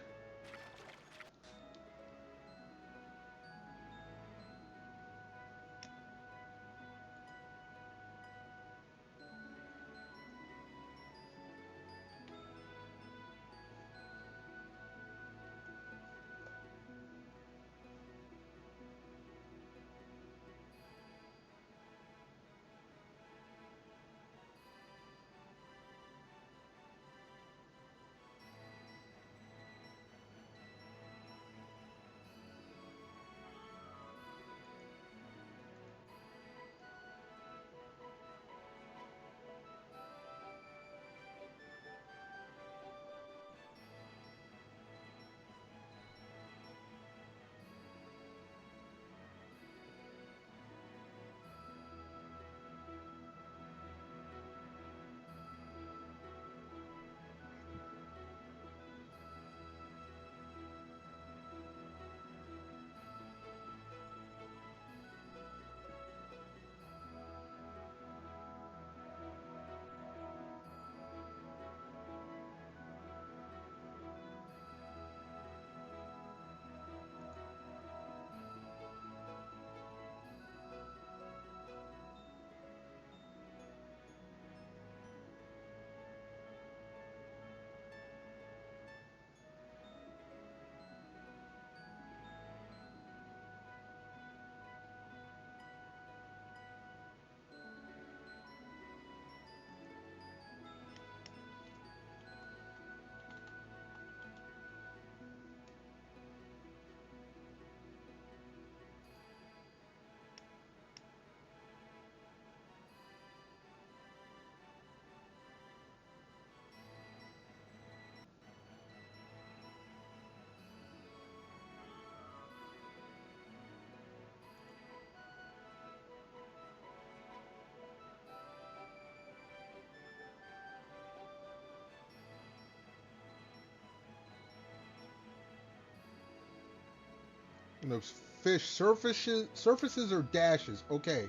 And the fish surfaces or dashes. Okay.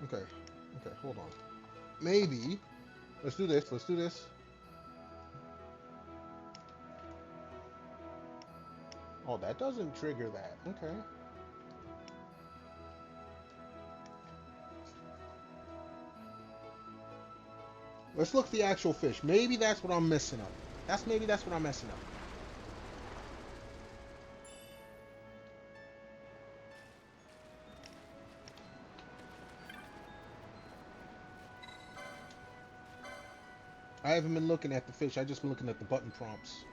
Okay. Okay, hold on. Maybe. Let's do this. Let's do this. Oh, that doesn't trigger that. Okay. Let's look at the actual fish. Maybe that's what I'm messing up. Maybe that's what I'm messing up. I haven't been looking at the fish. I just been looking at the button prompts.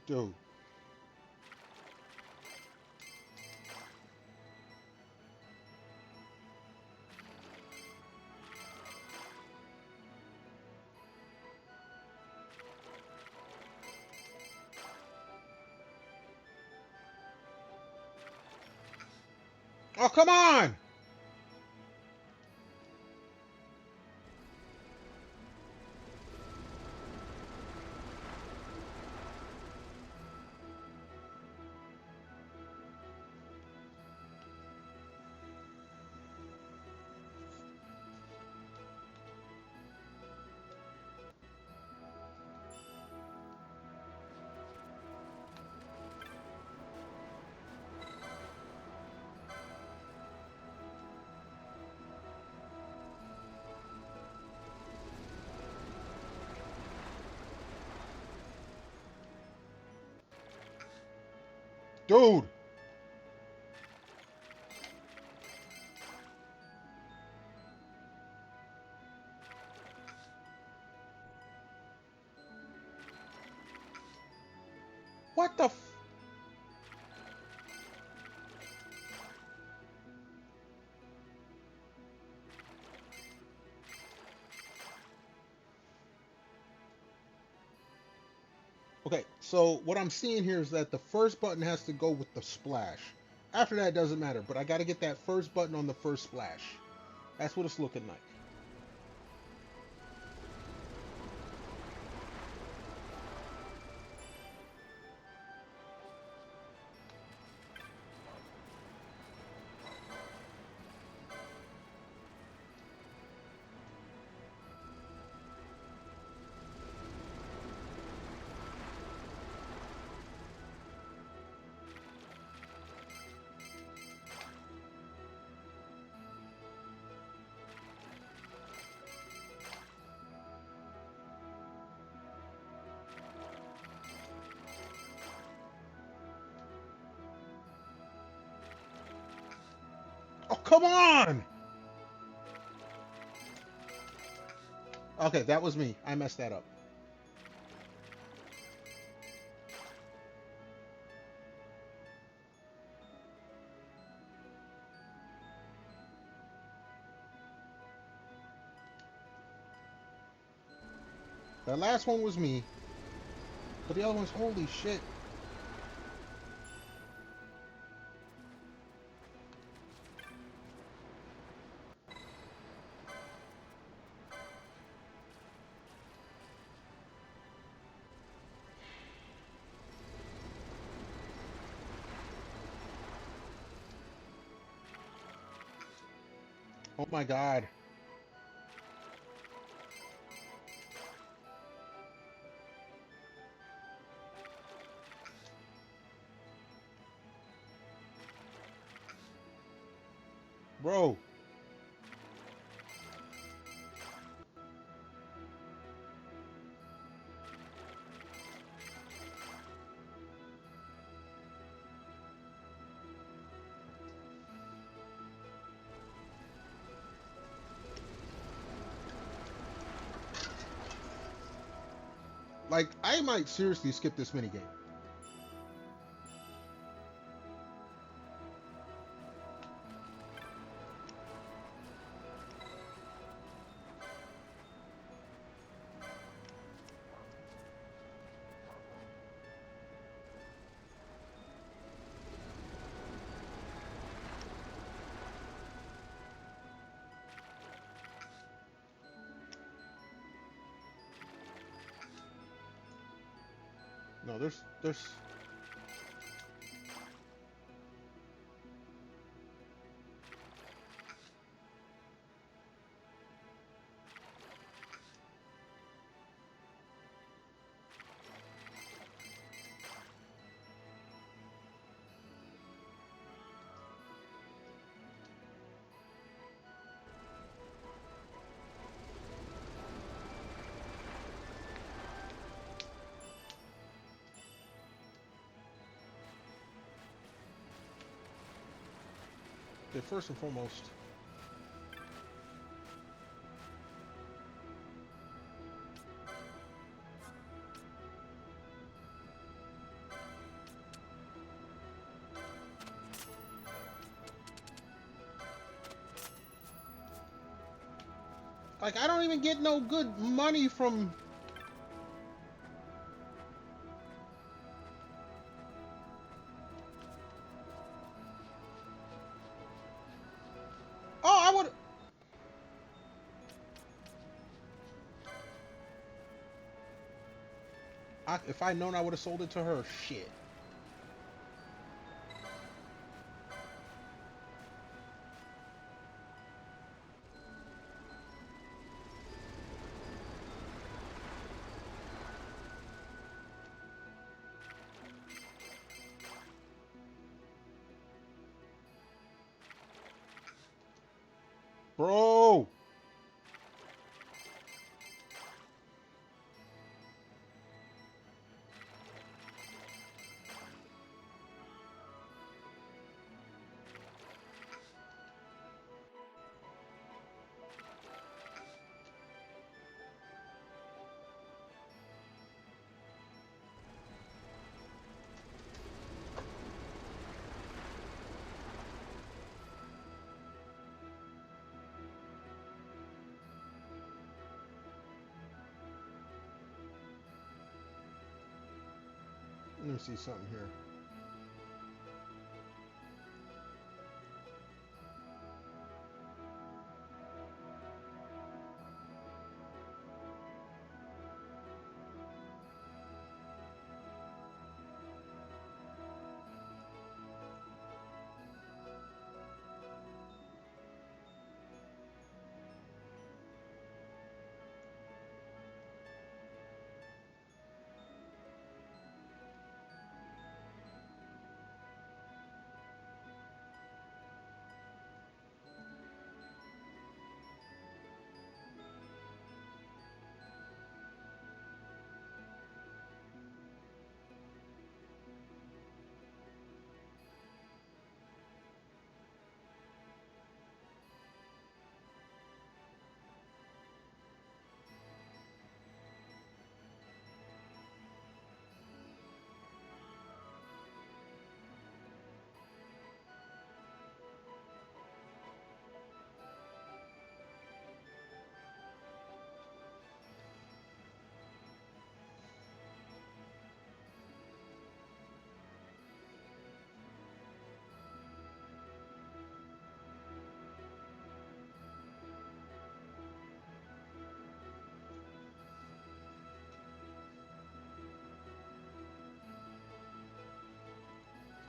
Dude. Oh, come on! Dude! What the f... Okay, so what I'm seeing here is that the first button has to go with the splash. After that, it doesn't matter, but I gotta get that first button on the first splash. That's what it's looking like. Oh, come on! Okay, that was me. I messed that up. That last one was me. But the other one's holy shit. Oh my god. Bro. Like, I might seriously skip this minigame. No, there's okay, first and foremost, like I don't even get no good money from. Oh, I would. If I'd known, I would have sold it to her. Shit. Bro. Let me see something here.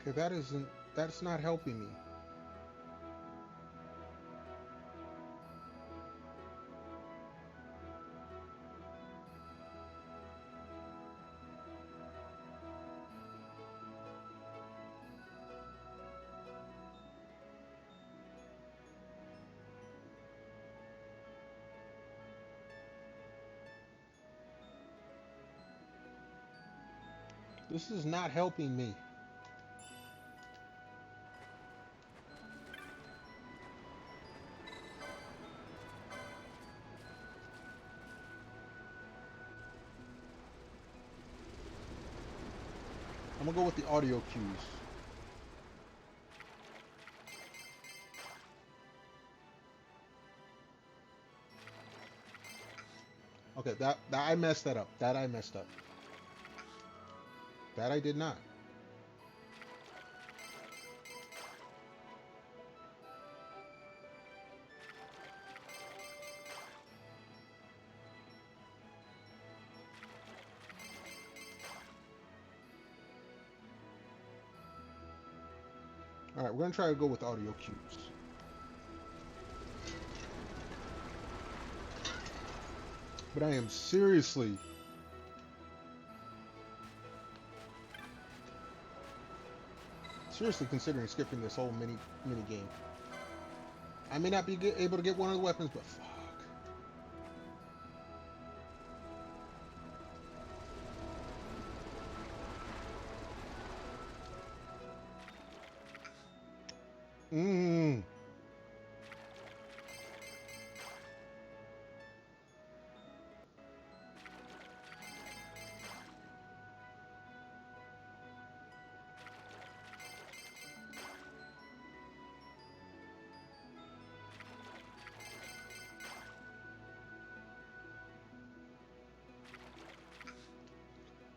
Okay, that's not helping me. This is not helping me. I'm gonna go with the audio cues. Okay, that I messed that up. That I messed up. That I did not. Alright, we're going to try to go with audio cues. But I am seriously considering skipping this whole mini game. I may not be able to get one of the weapons, but fuck.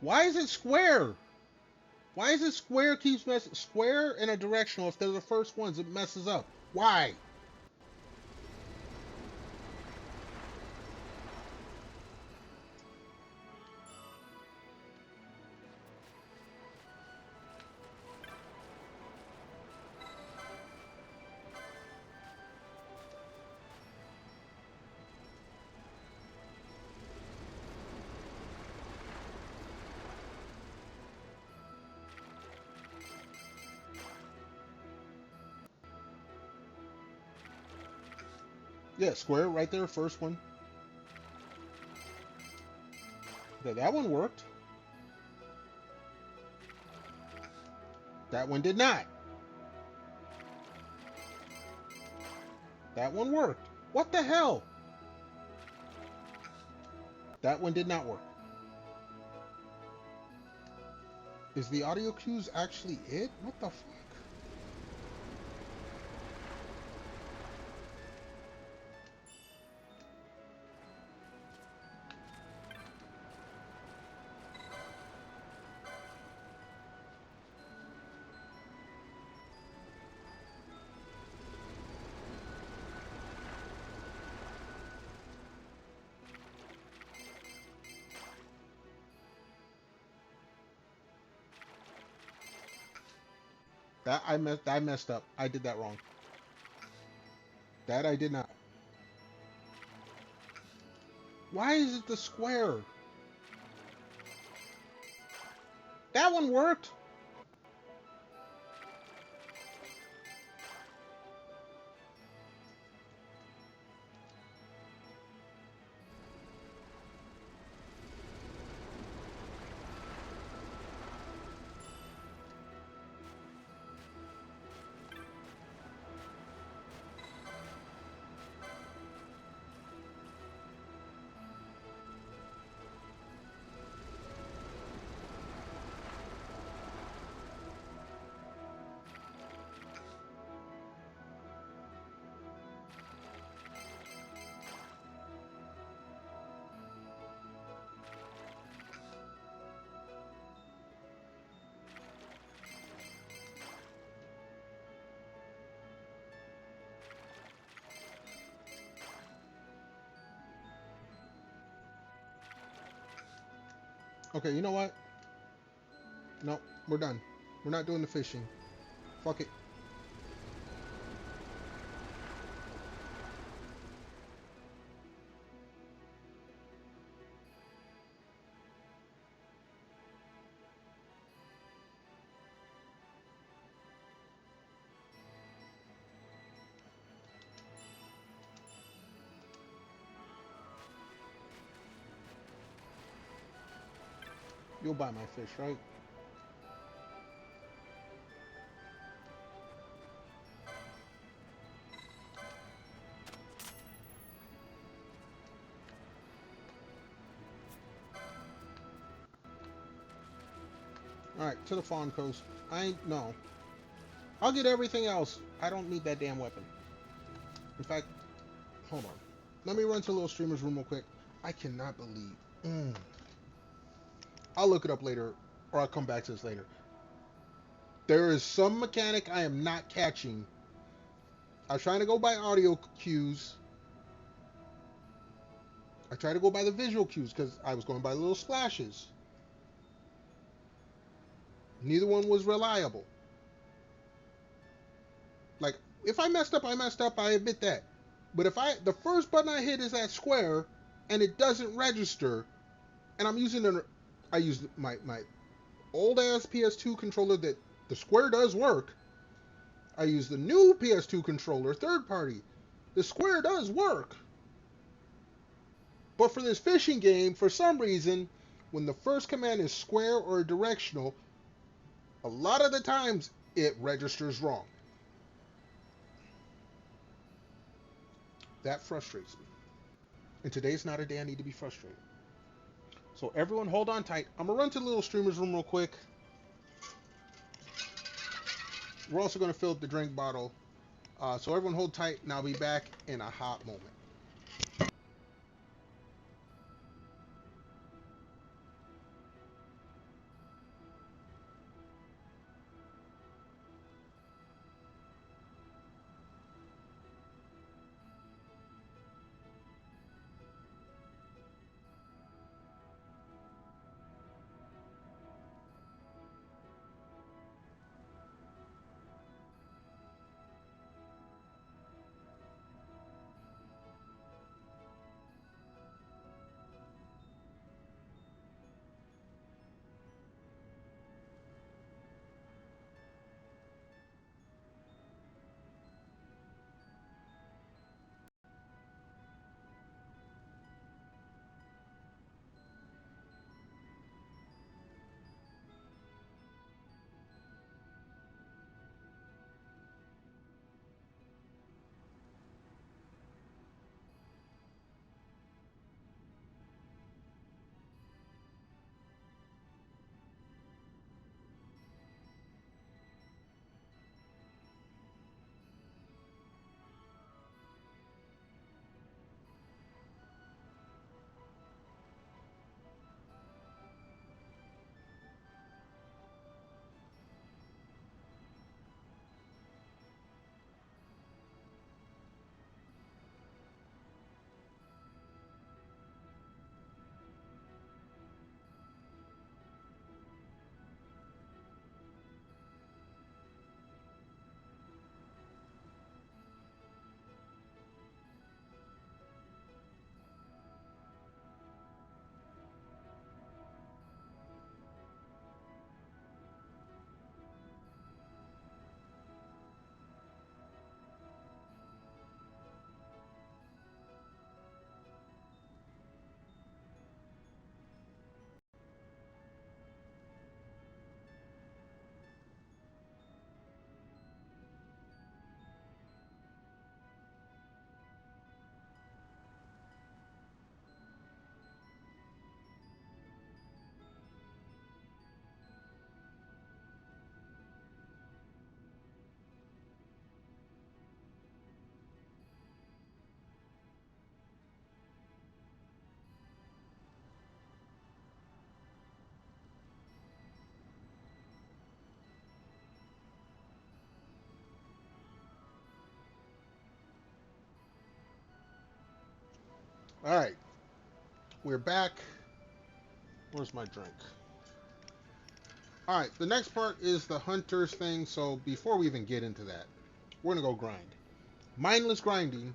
Why is it square? Why is it square keeps messing? Square and a directional, if they're the first ones, it messes up. Why? Yeah, square right there, first one. That one worked. That one did not. That one worked. What the hell? That one did not work. Is the audio cues actually it? What the fuck? That I messed up. I did that wrong. That I did not. Why is it the square? That one worked. Okay, you know what? No, we're done. We're not doing the fishing. Fuck it. You'll buy my fish, right? Alright, to the Fawn Coast. No. I'll get everything else. I don't need that damn weapon. In fact, hold on. Let me run to Little Streamer's room real quick. I cannot believe. I'll look it up later, or I'll come back to this later. There is some mechanic I am not catching. I was trying to go by audio cues. I tried to go by the visual cues because I was going by little splashes. Neither one was reliable. Like, if I messed up, I messed up. I admit that. But if the first button I hit is that square, and it doesn't register, and I used my old ass PS2 controller that the square does work. I use the new PS2 controller, third party. The square does work. But for this fishing game, for some reason, when the first command is square or directional, a lot of the times it registers wrong. That frustrates me. And today's not a day I need to be frustrated. So everyone hold on tight. I'm going to run to the little streamer's room real quick. We're also going to fill up the drink bottle. So everyone hold tight, and I'll be back in a hot moment. All right, we're back. Where's my drink? All right, the next part is the hunters thing. So before we even get into that, we're gonna go grind. Mindless grinding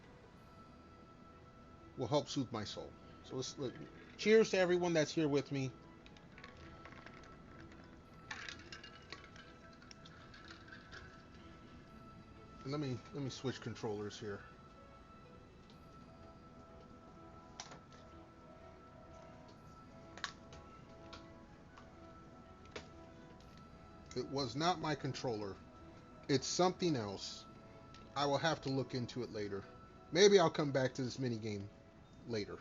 will help soothe my soul. So cheers to everyone that's here with me. And let me switch controllers here. It was not my controller. It's something else. I will have to look into it later. Maybe I'll come back to this mini game later.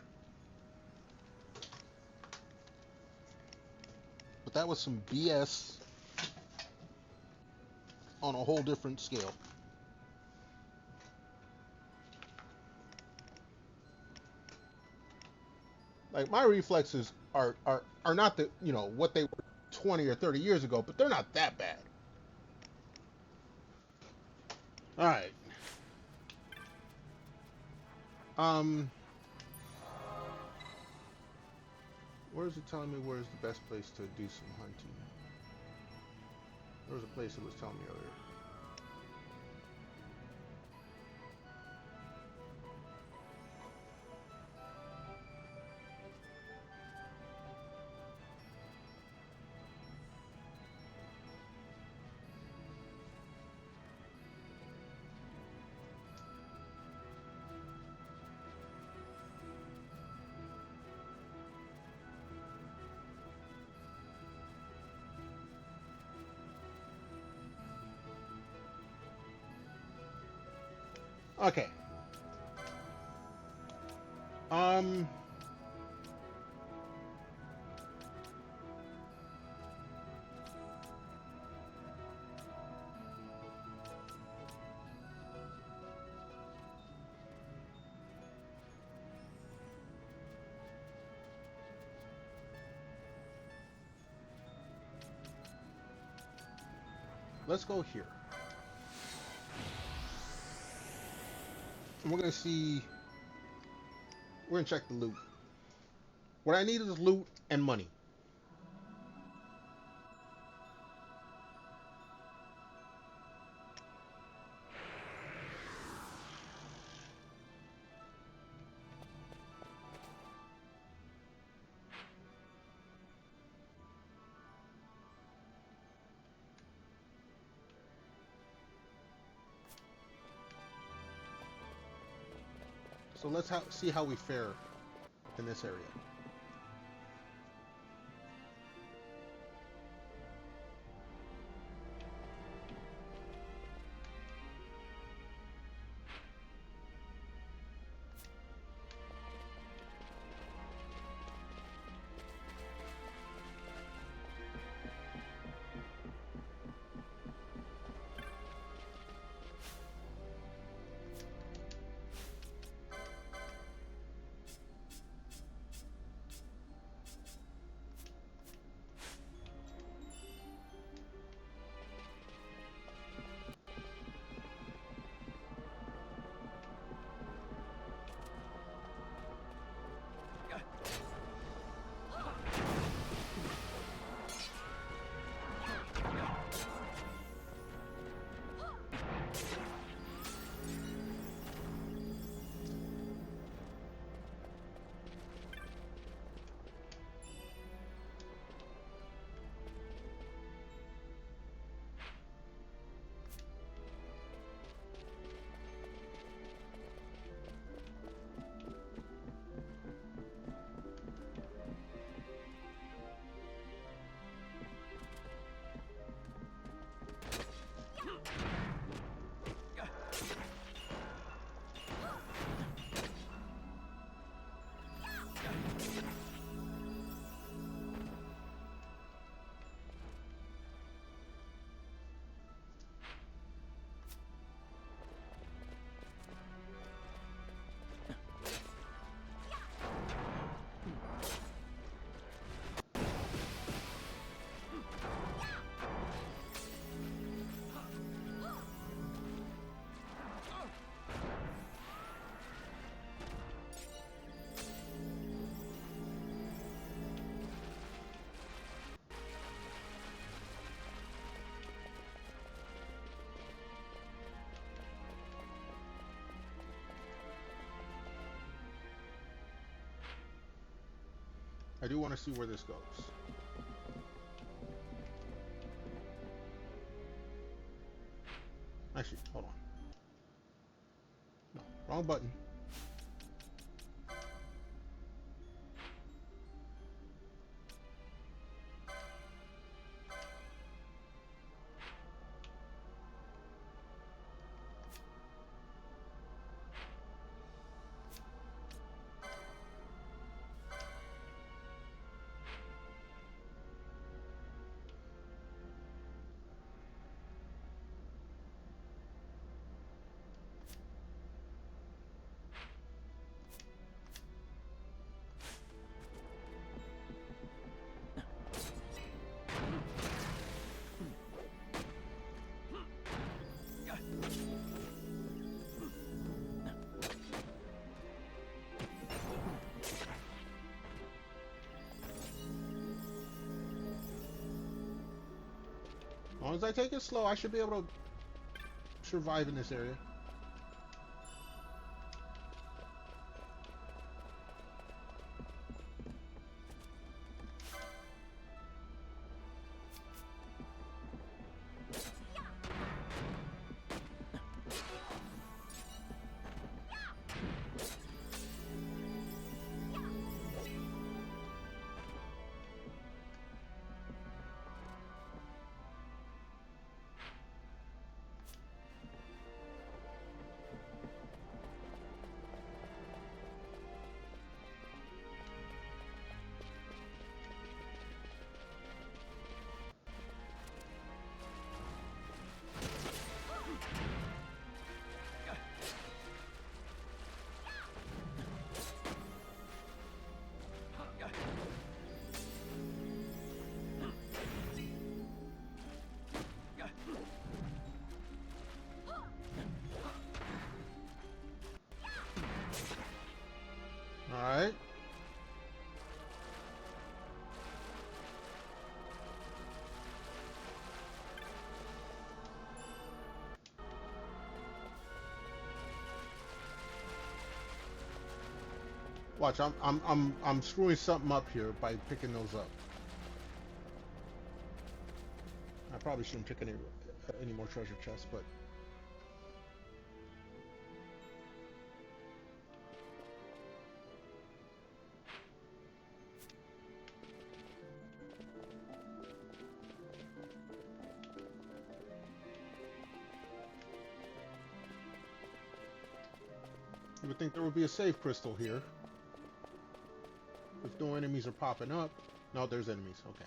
But that was some BS on a whole different scale. Like, my reflexes are not the, what they were 20 or 30 years ago, but they're not that bad. All right. Where's it telling me where's the best place to do some hunting? There was a place it was telling me earlier. Okay. Um. Let's go here. And we're gonna see. We're gonna check the loot. What I need is loot and money. So let's see how we fare in this area. I do want to see where this goes. Actually, hold on. No, wrong button. As long as I take it slow, I should be able to survive in this area. Watch, I'm screwing something up here by picking those up. I probably shouldn't pick any more treasure chests, but you would think there would be a save crystal here. If no enemies are popping up. No, there's enemies. Okay.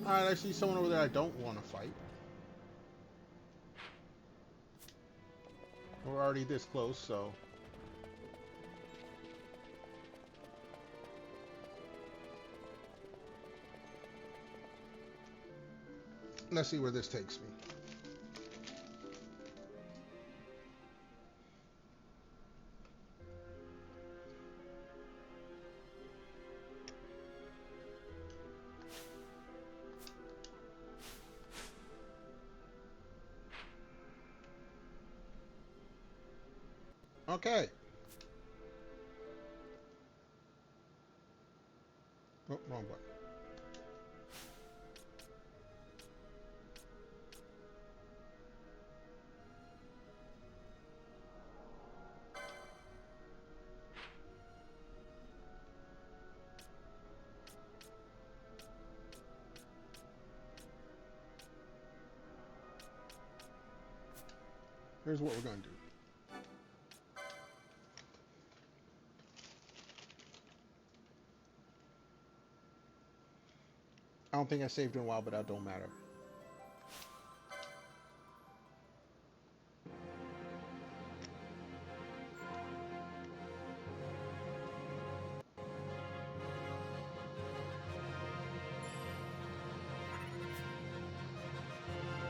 Alright, I see someone over there I don't want to fight. We're already this close, so... Let's see where this takes me. Okay. Oh, wrong button. Here's what we're going to do. I don't think I saved in a while, but that don't matter.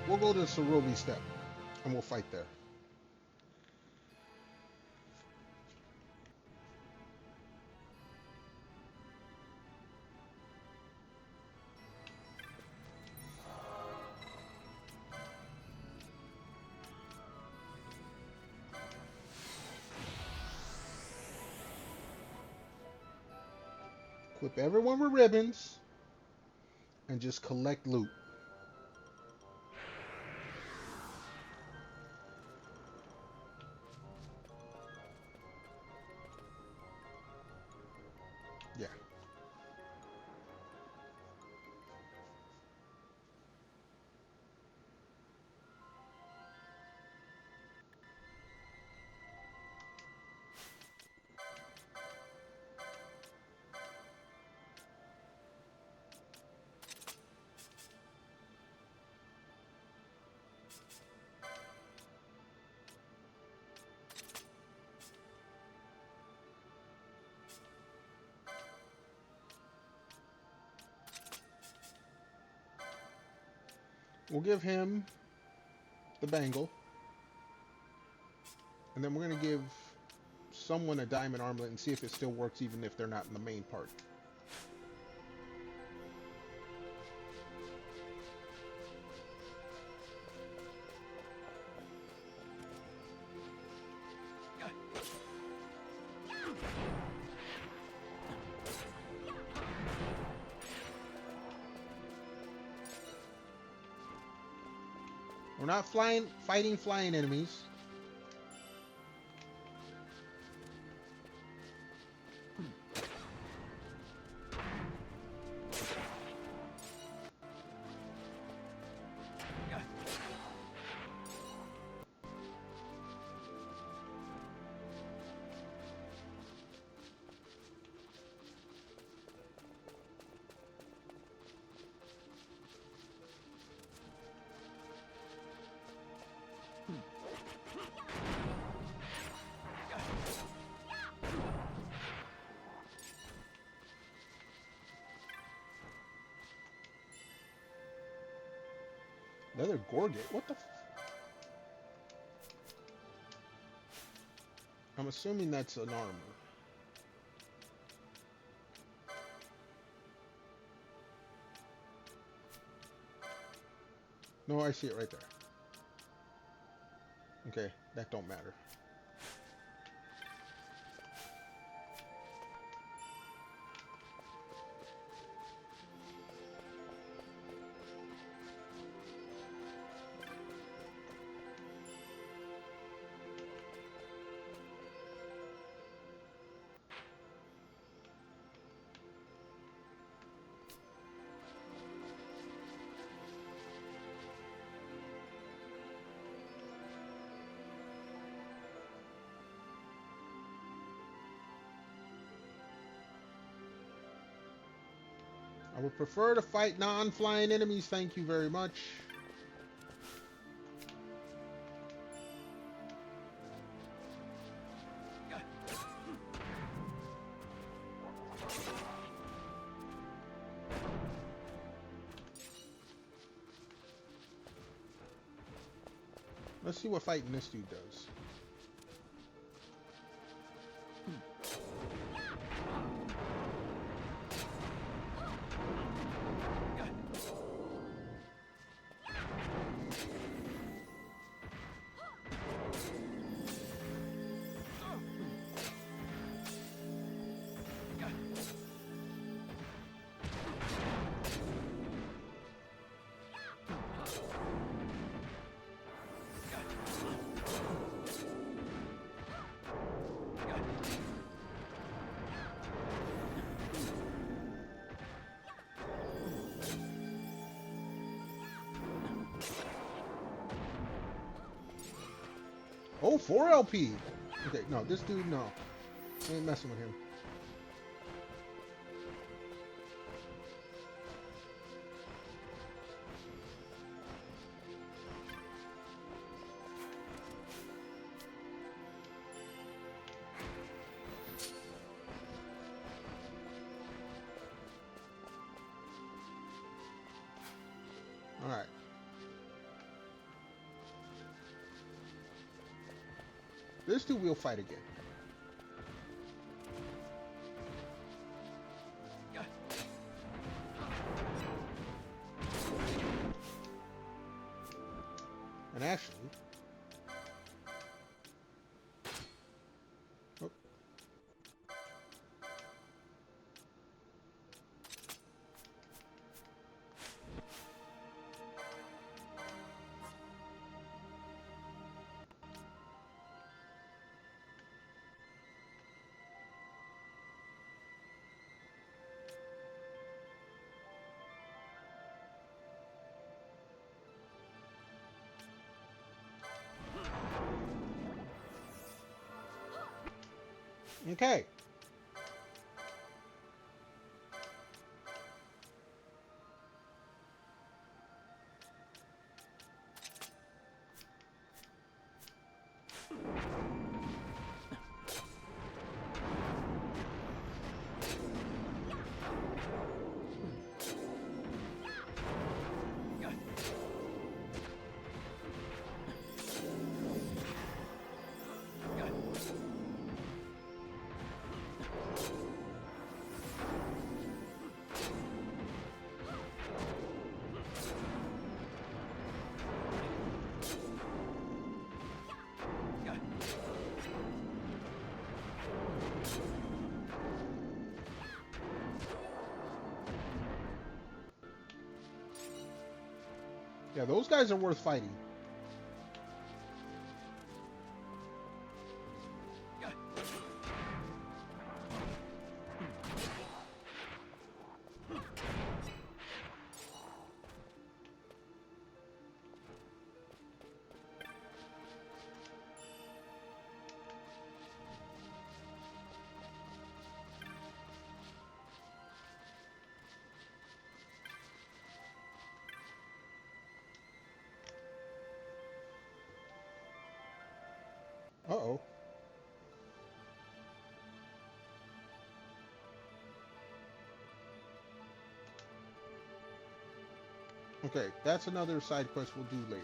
We'll go to the Cerobi step, and we'll fight there. Equip everyone with ribbons, and just collect loot. Yeah. We'll give him the bangle. And then we're going to give someone a diamond armlet and see if it still works even if they're not in the main part. We're not fighting flying enemies. Another Gorget. What the? I'm assuming that's an armor. No, I see it right there. Okay, that don't matter. I would prefer to fight non-flying enemies, thank you very much. Let's see what fighting this dude does. Oh, 4 LP. Okay, no, this dude, no. I ain't messing with him. All right. This dude will fight again. And actually, oh. Okay. Yeah, those guys are worth fighting. Okay, that's another side quest we'll do later.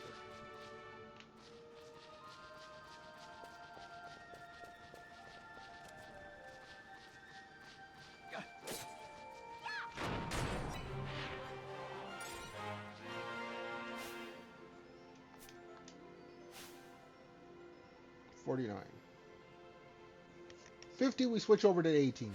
$49. 50, we switch over to 18.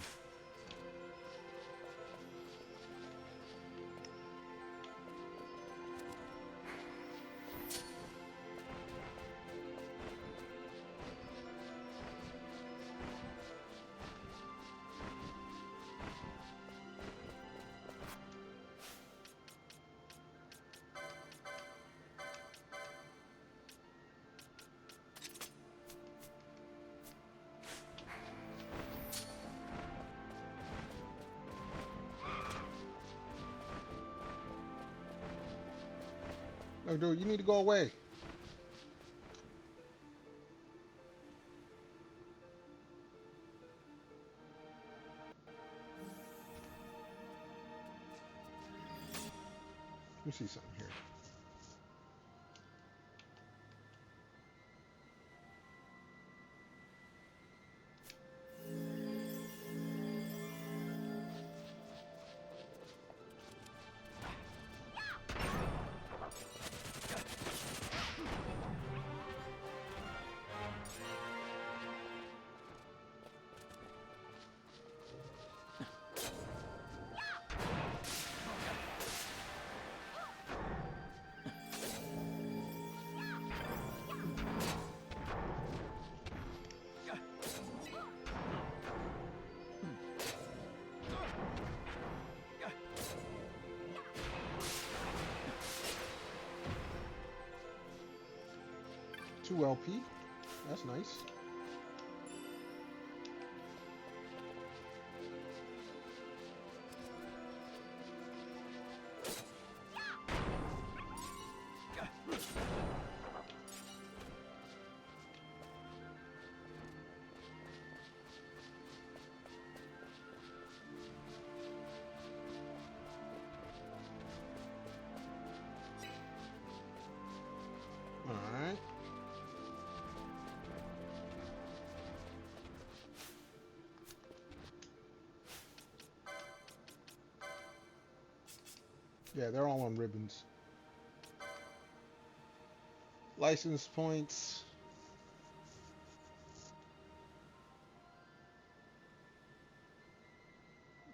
No, dude, you need to go away. Let me see something here. Two LP. That's nice. Alright. Yeah, they're all on ribbons. License points.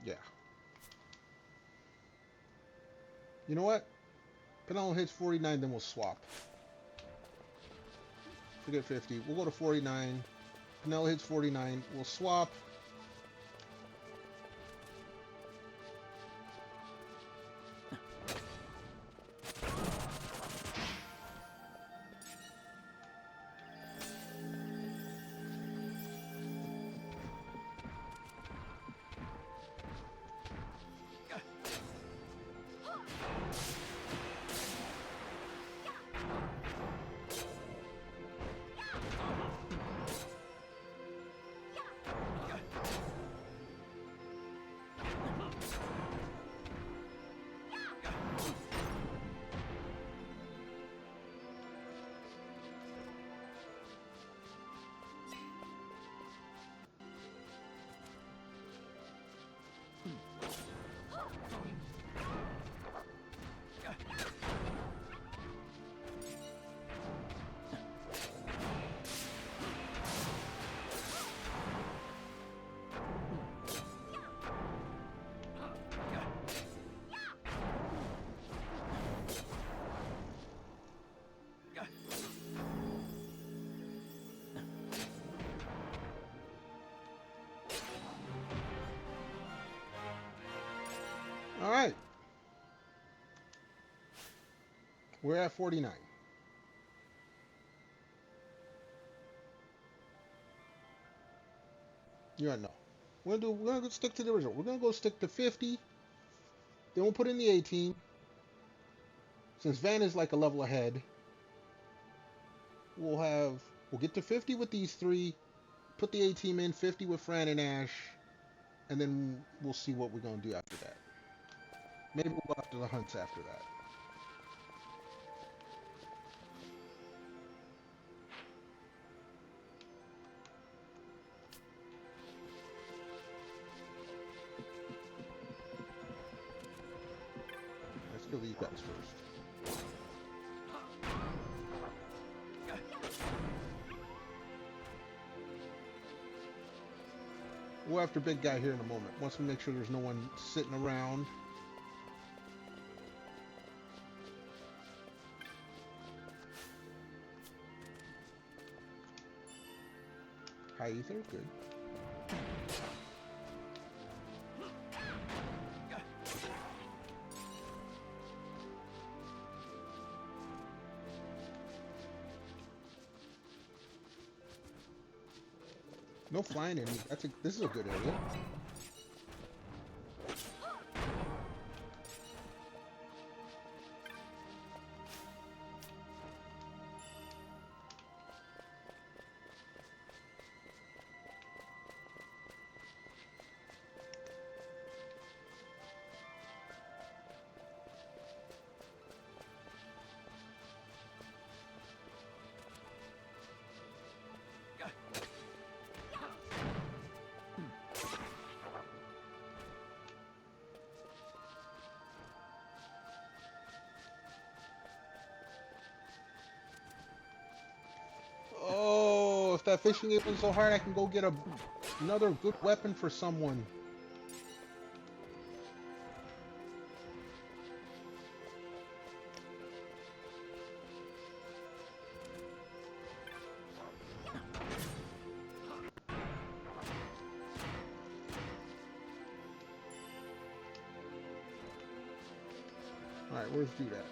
Yeah. You know what? Pinello hits 49, then we'll swap. Forget 50. We'll go to 49. Pinello hits 49. We'll swap. All right. We're at 49. Yeah, no. We're gonna stick to the original. We're gonna go stick to 50. Then we'll put in the 18. Since Van is like a level ahead, we'll get to 50 with these three, put the 18 in, 50 with Fran and Ash, and then we'll see what we're gonna do after that. Maybe we'll go after the hunts after that. kill these guys first. We'll after big guy here in a moment. Once we make sure there's no one sitting around. Hi, Ether. Good. No flying in. This is a good area. Oh, if that fishing isn't so hard, I can go get another good weapon for someone. Alright, where's Dude at?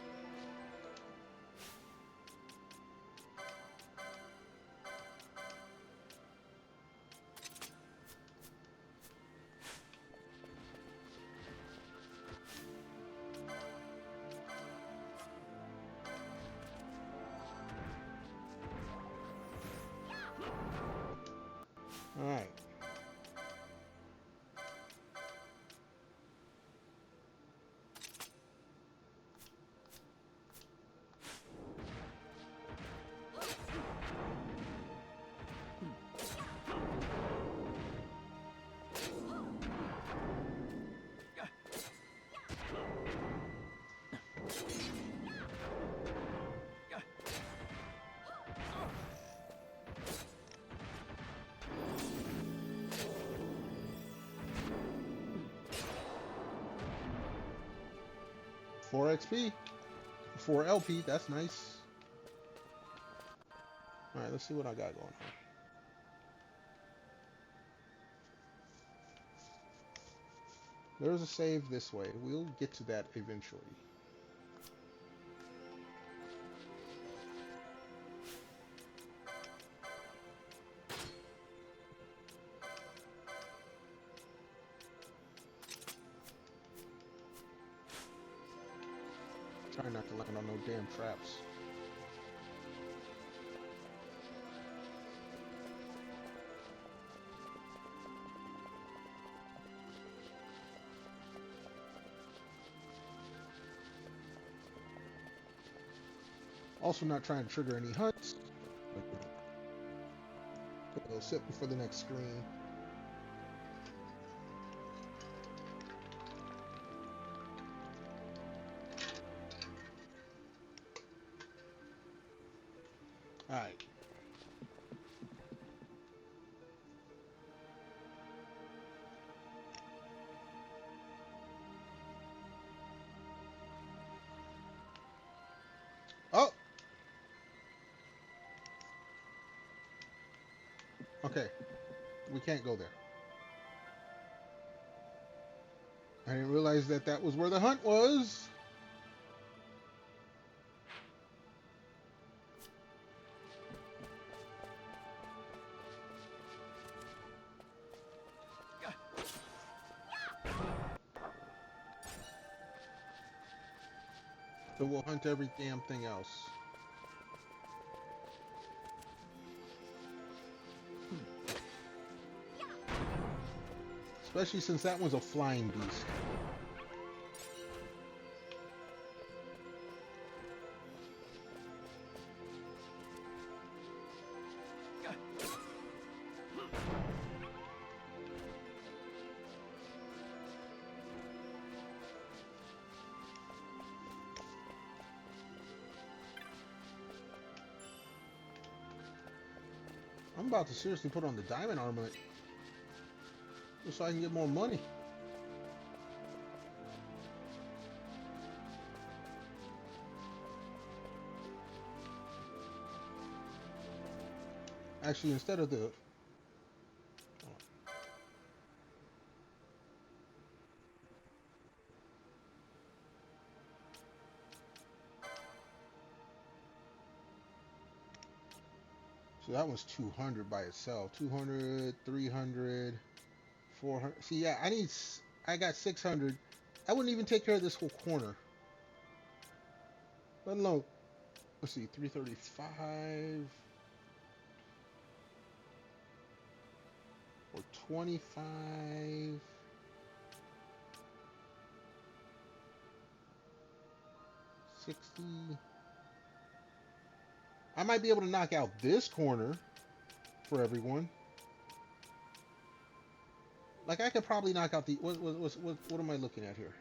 Alright. Four XP, 4 LP, that's nice. Alright, let's see what I got going on. There's a save this way. We'll get to that eventually. Try not to land on no damn traps. Also not trying to trigger any hunts. We'll sit before the next screen. Alright. Oh! Okay. We can't go there. I didn't realize that that was where the hunt was. So we'll hunt every damn thing else. Especially since that one's a flying beast. I'm about to seriously put on the diamond armament just so I can get more money. Actually, instead of the... So that was 200 by itself. 200, 300, 400. See, yeah, I got 600. I wouldn't even take care of this whole corner. Let alone, let's see, 335 or 25. 60. I might be able to knock out this corner for everyone. Like I could probably knock out the what am I looking at here?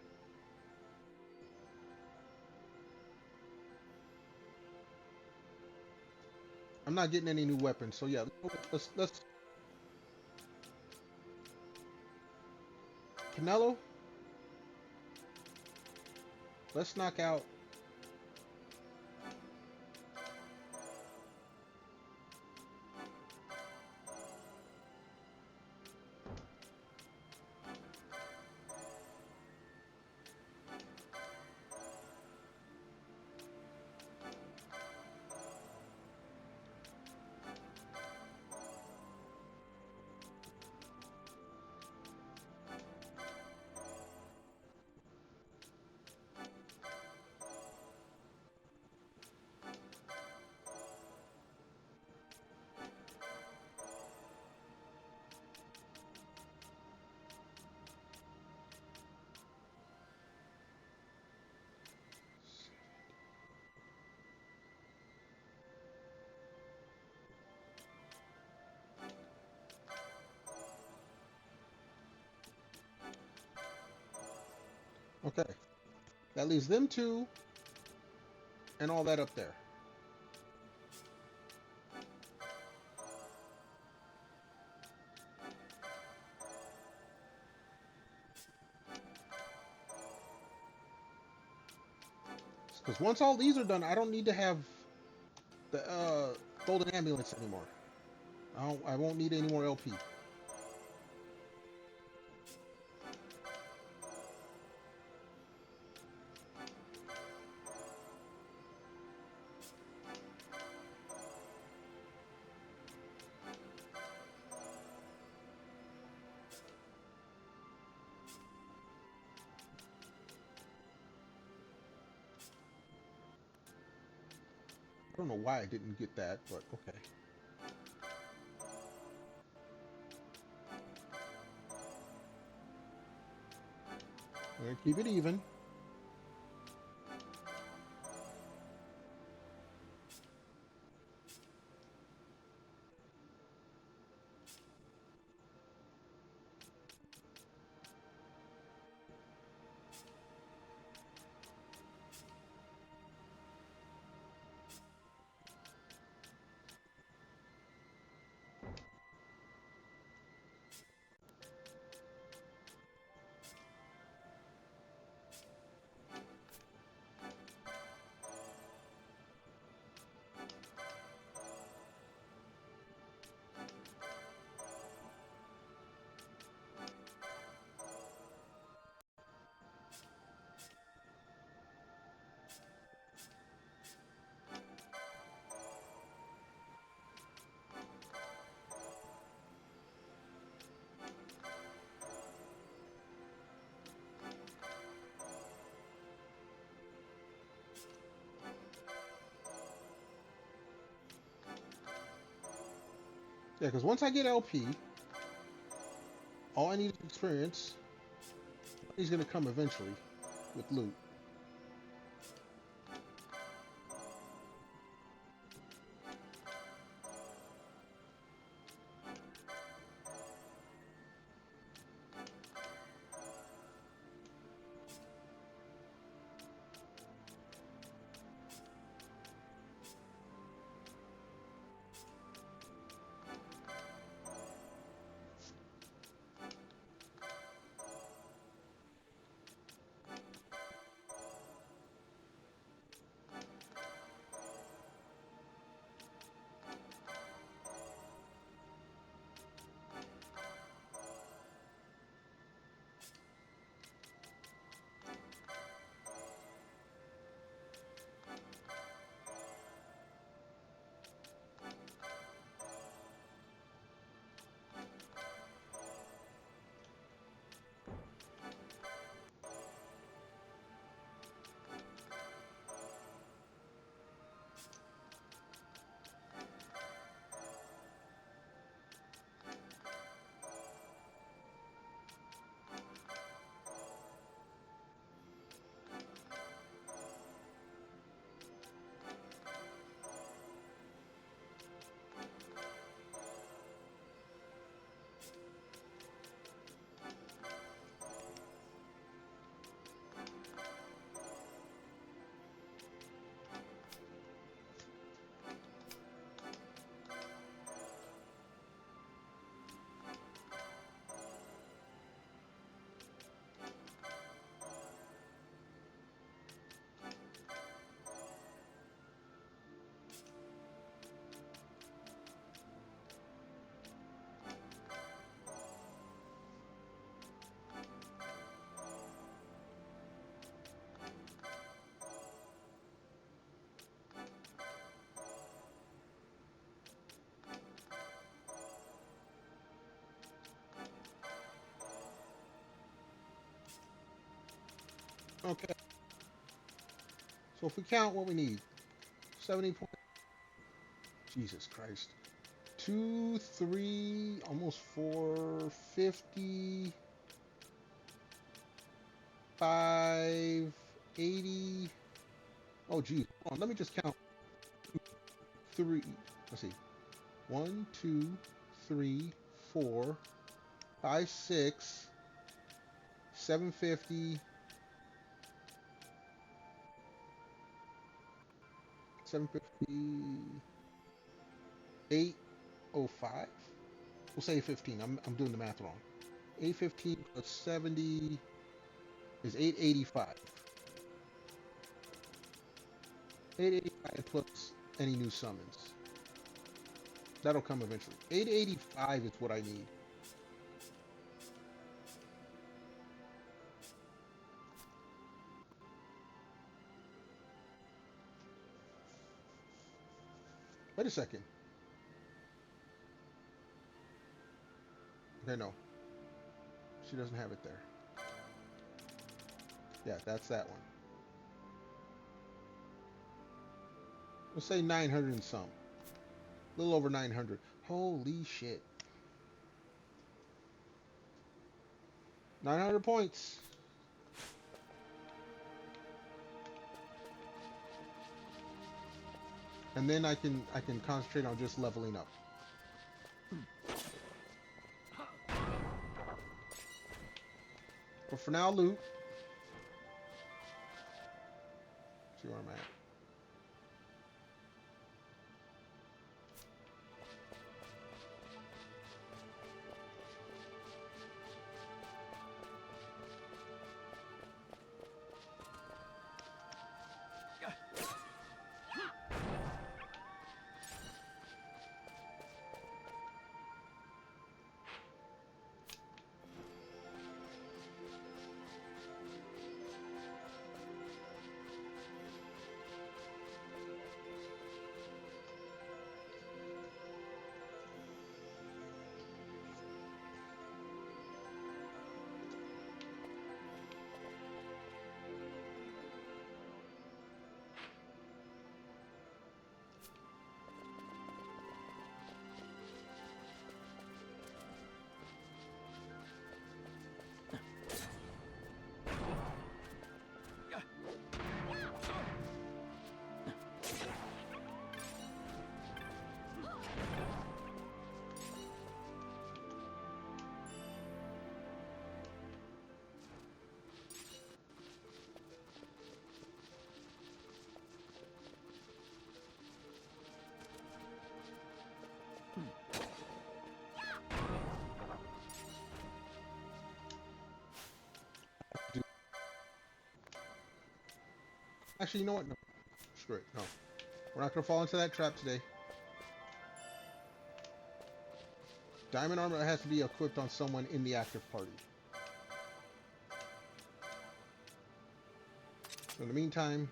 I'm not getting any new weapons, so yeah, let's Canelo. Let's knock out. Okay, that leaves them two and all that up there. Because once all these are done, I don't need to have the golden ambulance anymore. I won't need any more LP. I don't know why I didn't get that, but okay. We're gonna keep it even. Yeah, because once I get LP, all I need is experience. He's gonna come eventually with loot. Okay. So if we count what we need, 70 points. Jesus Christ. 2, 3, almost 4, 50, 5, 80. Oh, geez. Hold on, let me just count. 3. Let's see. 1, 2, 3, 4, 5, 6, 750, 750, 805. We'll say 15. I'm doing the math wrong. 815 plus 70 is 885. 885 plus any new summons. That'll come eventually. 885 is what I need. Wait a second. Okay, no. She doesn't have it there. Yeah, that's that one. Let's say 900 and some. A little over 900. Holy shit. 900 points. And then I can concentrate on just leveling up. But for now, loot. See where I'm at. Actually, you know what? No. Screw it. No. We're not going to fall into that trap today. Diamond armor has to be equipped on someone in the active party. So in the meantime...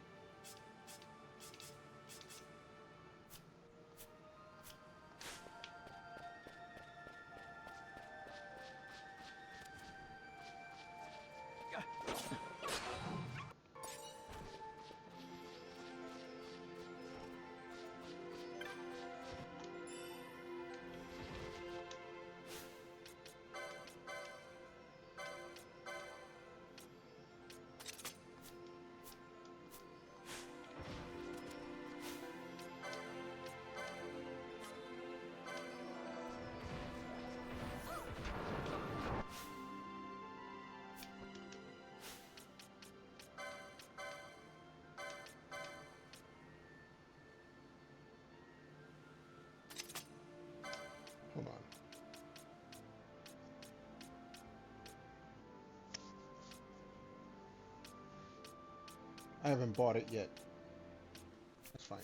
Hold on. I haven't bought it yet. That's fine.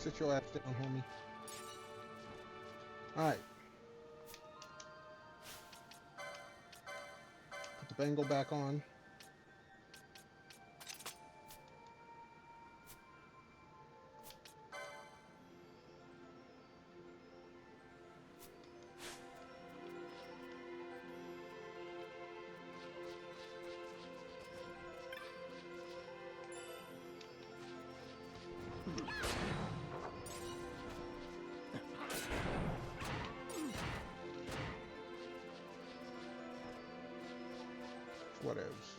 Sit your ass down, homie. Alright. Put the bangle back on. Whatevs.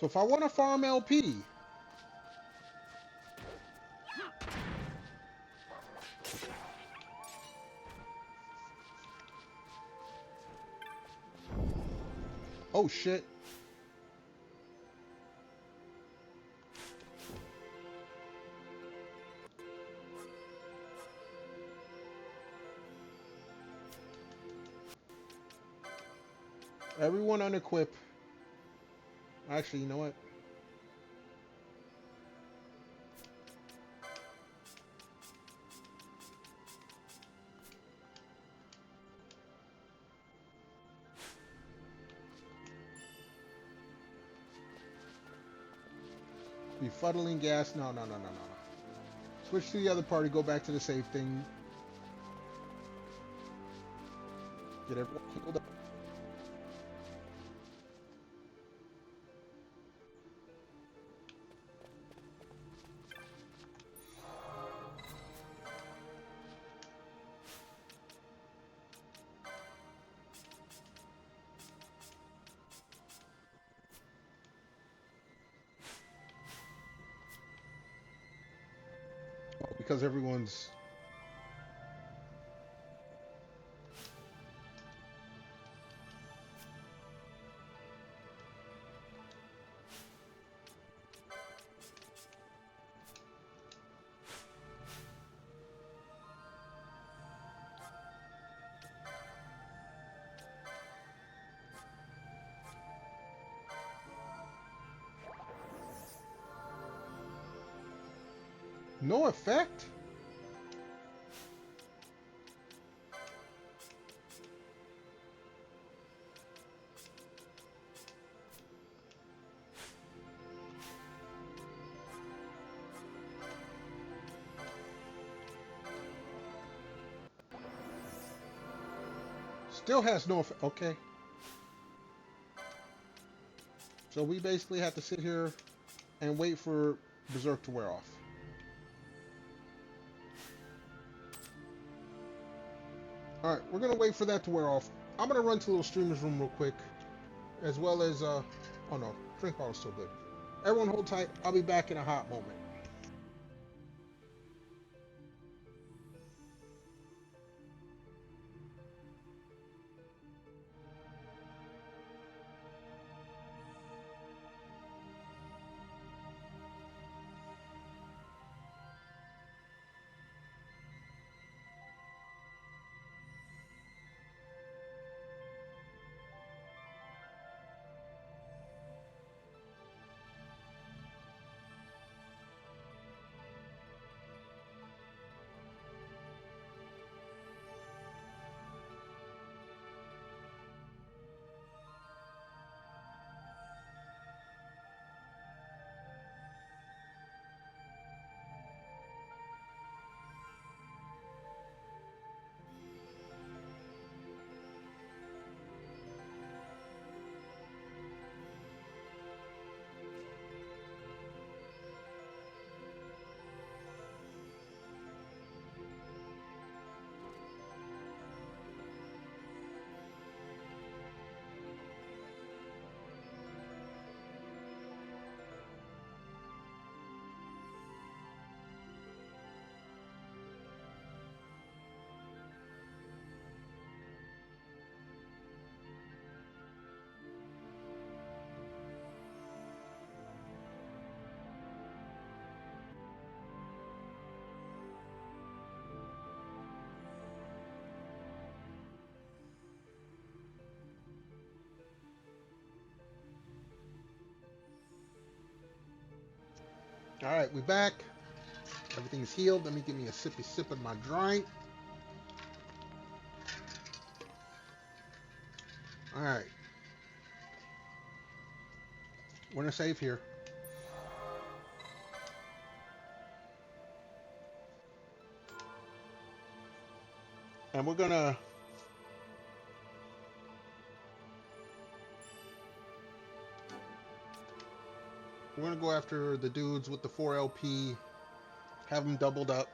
So if I want to farm LP, oh shit. Everyone unequip. Actually, you know what? Befuddling gas. No. Switch to the other party. Go back to the save thing. Get everyone healed up. Because everyone's no effect? Still has no effect. Okay. So we basically have to sit here and wait for Berserk to wear off. Alright, we're going to wait for that to wear off. I'm going to run to a little streamer's room real quick. As well as, oh no, drink bottle's still good. Everyone hold tight. I'll be back in a hot moment. All right, we back. Everything's healed. Let me give me a sippy sip of my drink. All right. We're gonna save here. And we're gonna go after the dudes with the 4 LP. Have them doubled up.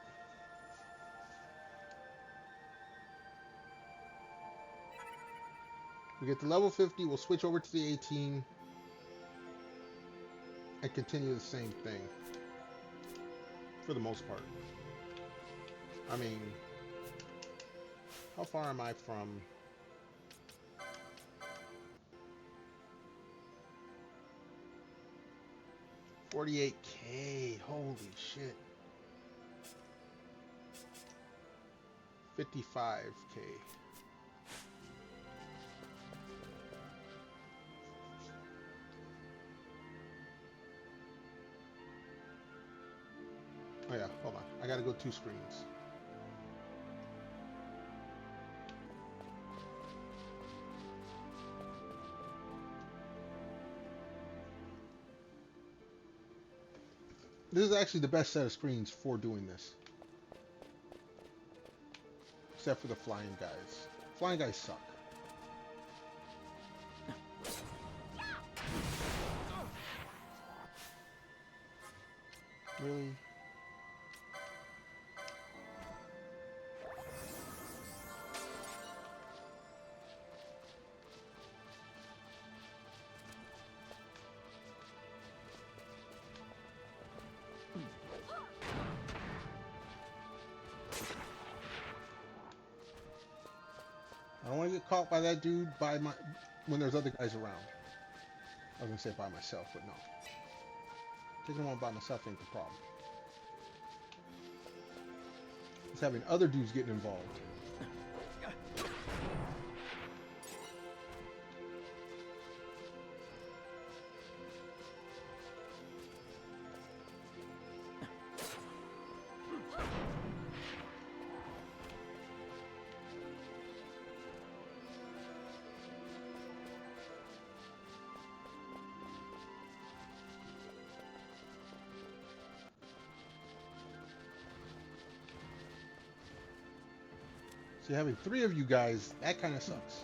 We get to level 50, we'll switch over to the 18 and continue the same thing for the most part. I mean, how far am I from? $48K, holy shit. 55K. Oh yeah, hold on. I gotta go 2 screens. This is actually the best set of screens for doing this. Except for the flying guys. Flying guys suck. Really? I don't want to get caught by that dude when there's other guys around. I was gonna say by myself, but no. Taking them on by myself ain't the problem. It's having other dudes getting involved. So having 3 of you guys, that kind of sucks.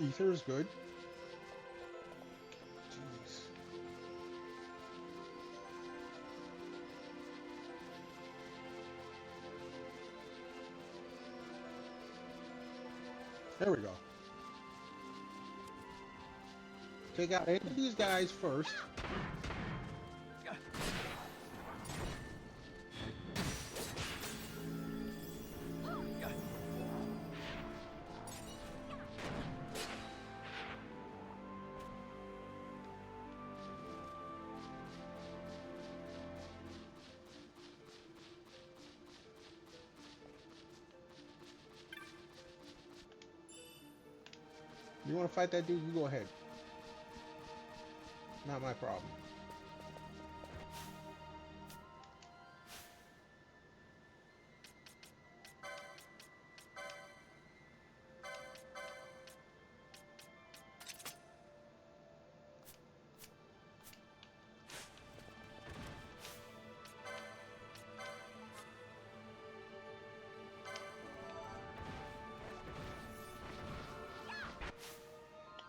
Ether is good. Jeez. There we go. Take out 8 of these guys first. You want to fight that dude? You go ahead. Not my problem.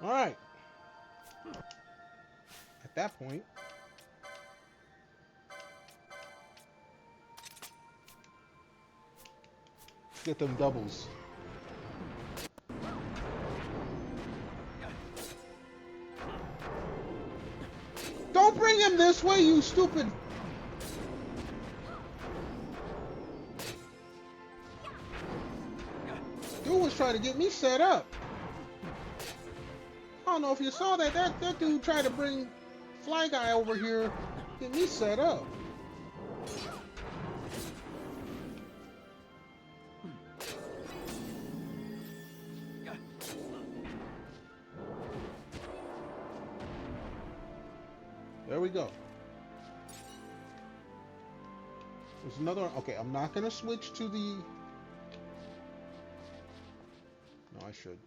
Alright. At that point, let's get them doubles. Don't bring him this way, you stupid. Dude was trying to get me set up. I don't know if you saw that. That dude tried to bring Fly Guy over here, get me set up. There we go. There's another one. Okay, I'm not going to switch to the... No, I should.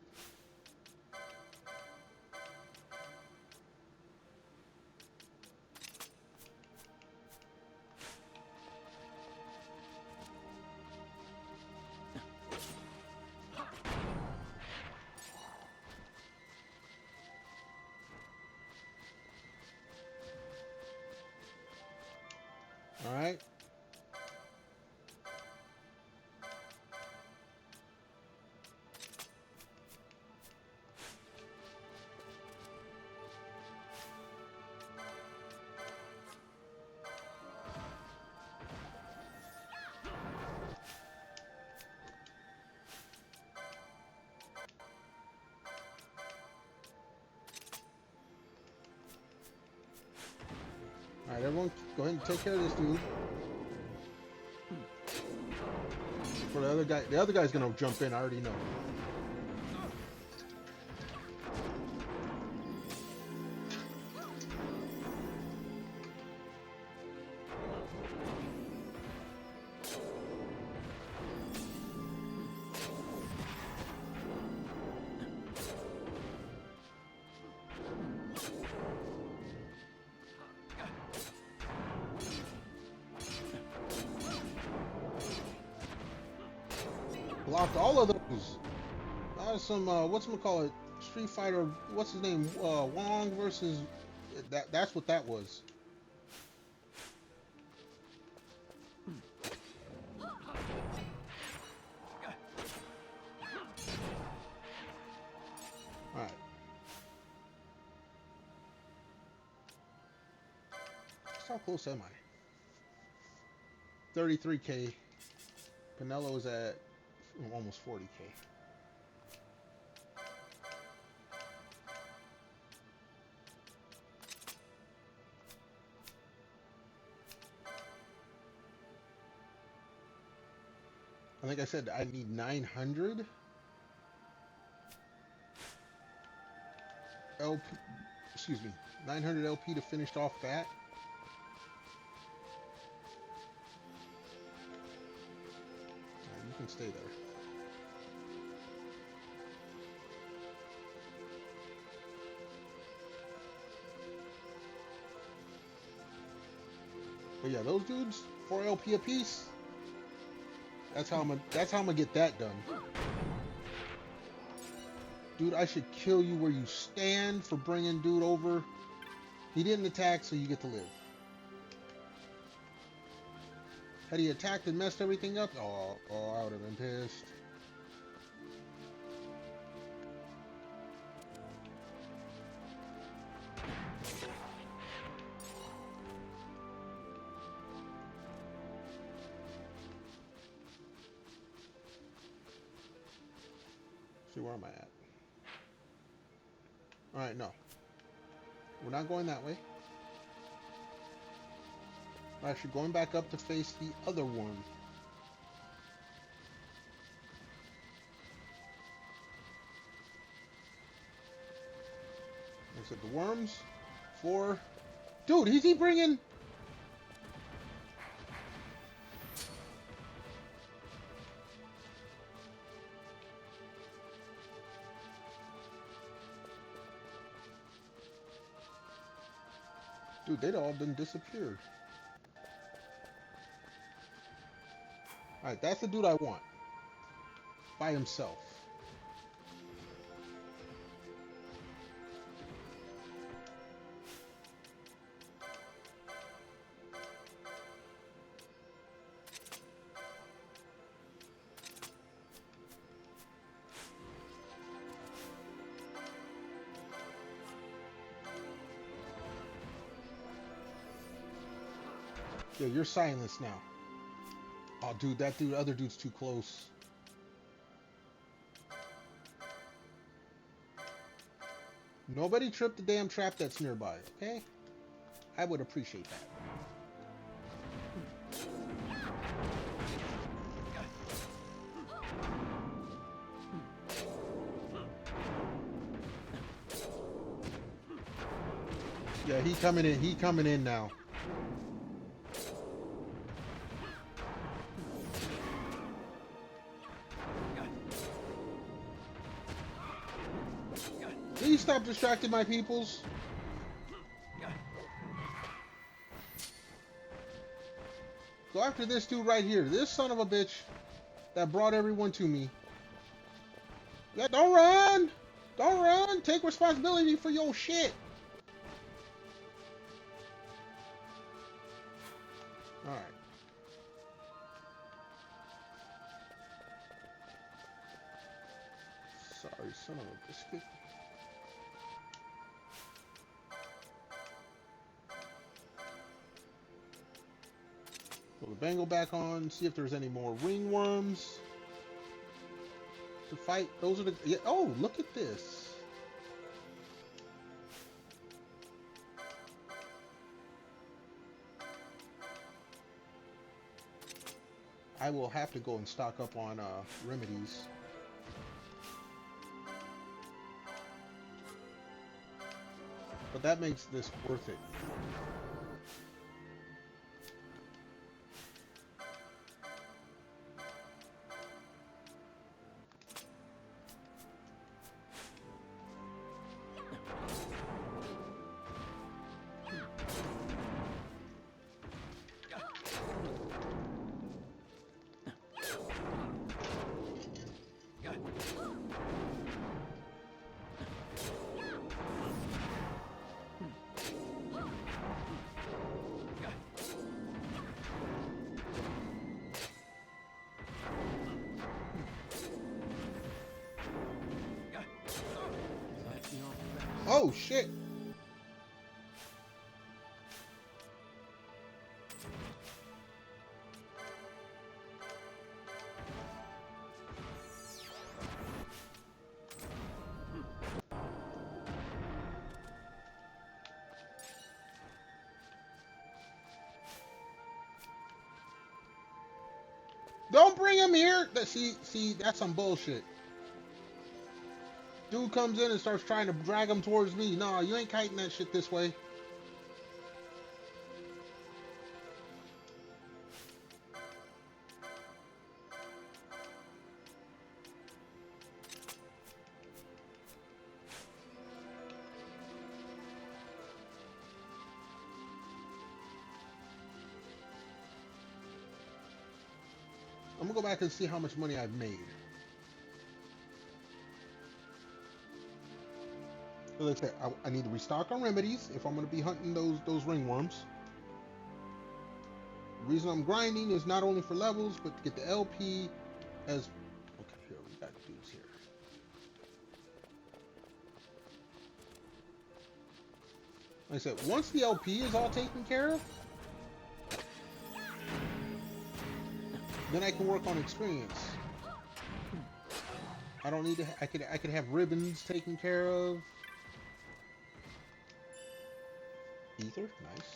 All right. All right, everyone, go ahead and take care of this dude. For the other guy's gonna jump in. I already know. Blocked all of those. That was some whatchamacallit, Street Fighter, what's his name? Wong versus that's what that was. Alright. How close am I? 33K. Penelo's at almost 40K. I think I said I need 900 LP, excuse me, 900 LP to finish off that. Right, you can stay there. But yeah, those dudes, 4 LP a piece. That's how I'm gonna get that done. Dude, I should kill you where you stand for bringing dude over. He didn't attack, so you get to live. Had he attacked and messed everything up, oh, I would have been pissed. See, where am I at? Alright, no. We're not going that way. We're actually going back up to face the other one. Like I said, the worms. 4. Dude, is he bringing... Dude, they'd all been disappeared. Alright, that's the dude I want. By himself. Yeah, you're silenced now. Oh, dude, that dude, other dude's too close. Nobody trip the damn trap that's nearby, okay? I would appreciate that. Yeah, he coming in. He coming in now. Please stop distracting my peoples. Go after this dude right here. This son of a bitch that brought everyone to me. Yeah, don't run! Don't run! Take responsibility for your shit. Alright. Sorry, son of a biscuit. Put the bangle back on, see if there's any more ringworms to fight. Those are the... Yeah, oh, look at this. I will have to go and stock up on remedies. But that makes this worth it. Oh, shit. Don't bring him here. See, that's some bullshit. Dude comes in and starts trying to drag him towards me. Nah, you ain't kiting that shit this way. I'm gonna go back and see how much money I've made. So like I said, I need to restock on remedies if I'm gonna be hunting those ringworms. The reason I'm grinding is not only for levels, but to get the LP as... Okay, here, we got dudes here. Like I said, once the LP is all taken care of, then I can work on experience. I don't need to... I could have ribbons taken care of. Ether, nice.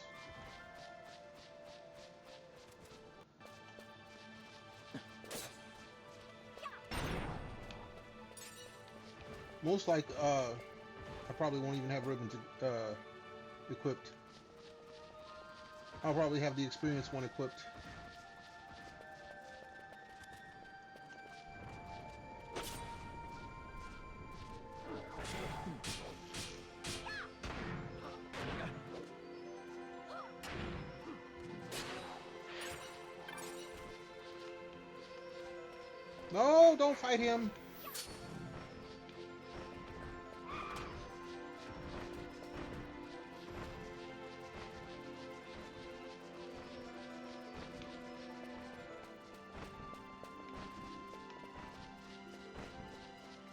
Most like, I probably won't even have ribbons equipped. I'll probably have the experience one equipped. No, don't fight him.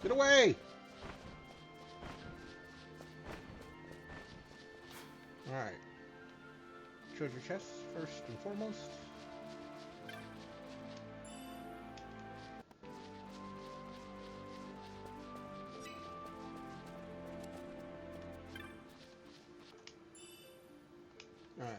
Get away! Alright. Treasure chests first and foremost. All right.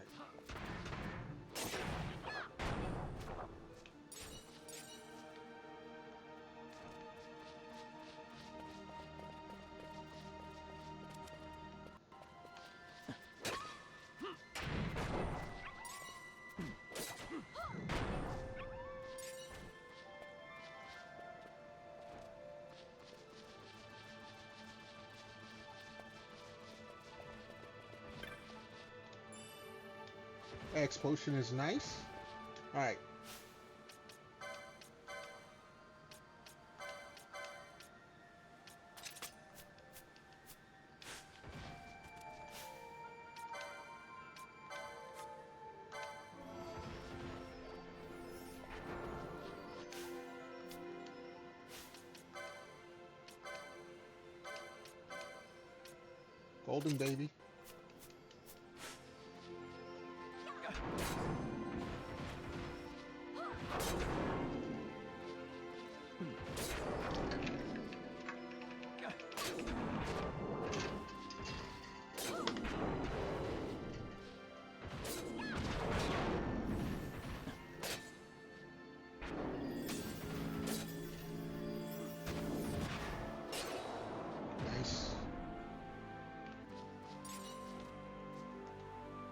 X potion is nice. All right. Golden baby.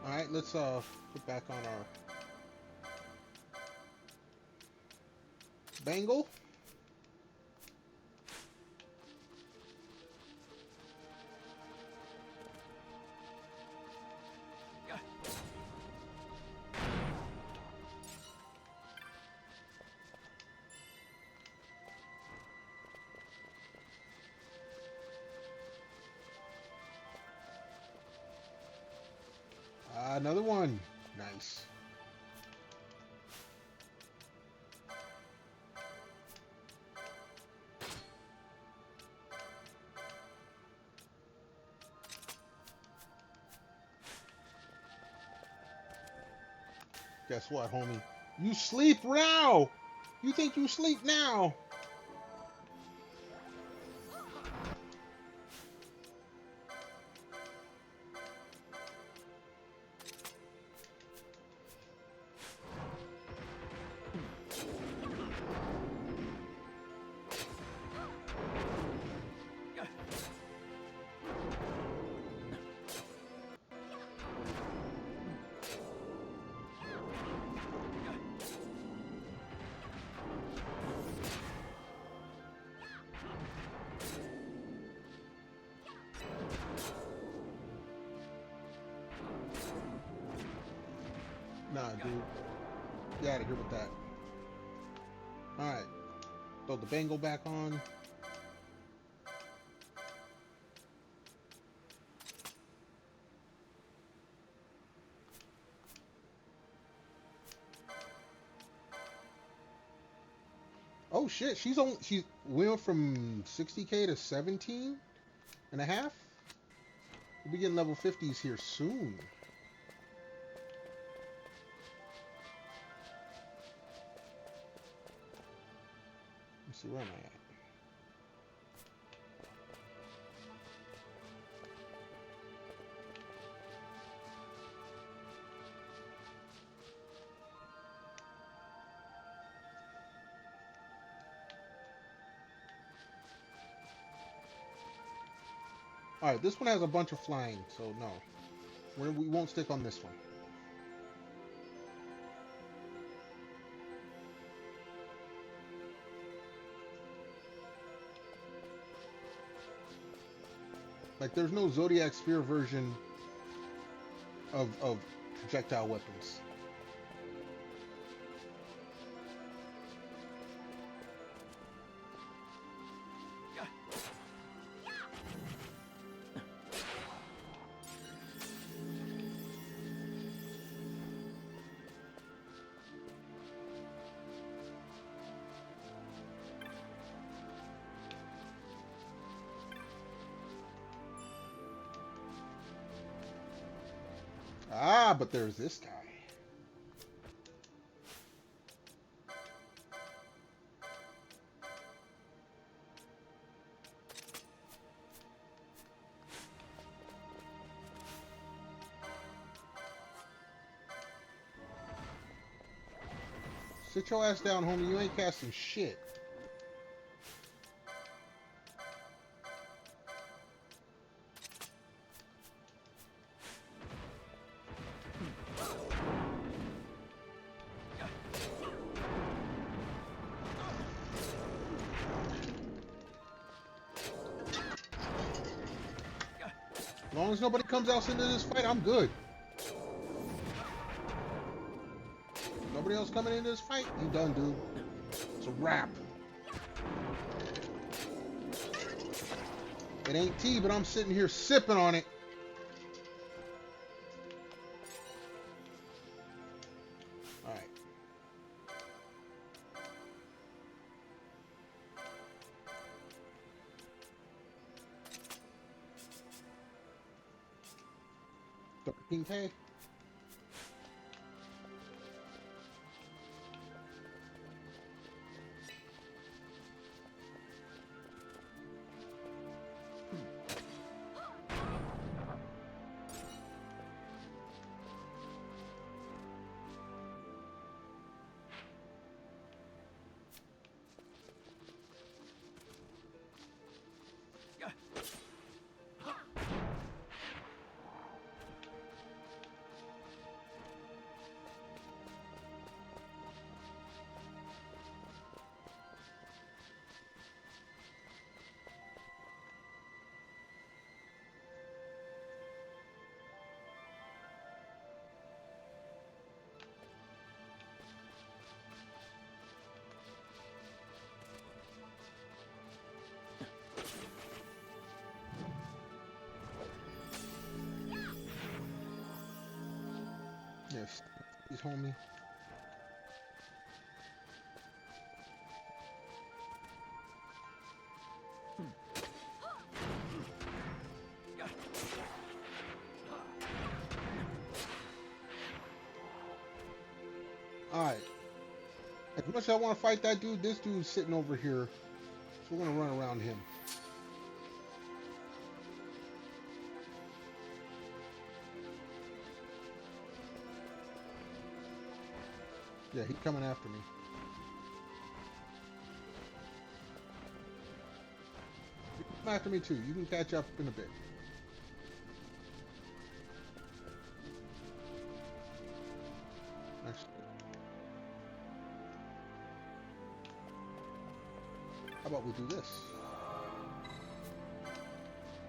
Alright, let's put back on our bangle. Another one. Nice. Guess what, homie? You sleep now! You think you sleep now? Nah, dude. Get out of here with that. Alright. Throw the bangle back on. Oh shit, she went from 60k to 17 and a half. We'll be getting level 50s here soon. Let's see, where am I at? Alright, this one has a bunch of flying, so no. We won't stick on this one. Like, there's no Zodiac Sphere version of projectile weapons. Ah, but there's this guy. Sit your ass down, homie. You ain't casting shit. As long as nobody comes else into this fight, I'm good. Nobody else coming into this fight, you done, dude. It's a wrap. It ain't tea, but I'm sitting here sipping on it. All right. $13K. Yes, he's homie. Alright. As much as I want to fight that dude, this dude's sitting over here. So we're going to run around him. Yeah, he's coming after me. You come after me too. You can catch up in a bit. Actually, how about we do this?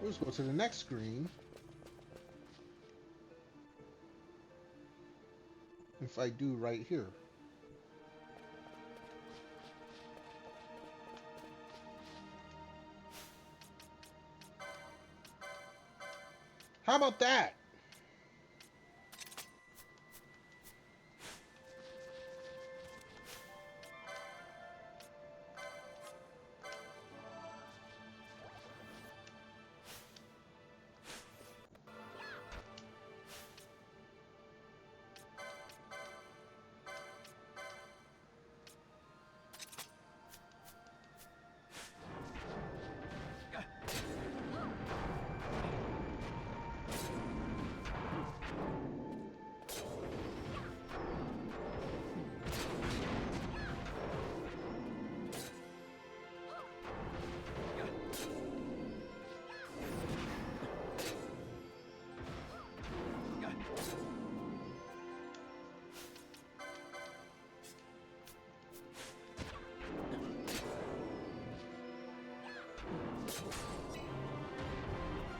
We'll just go to the next screen. If I do right here. How about that?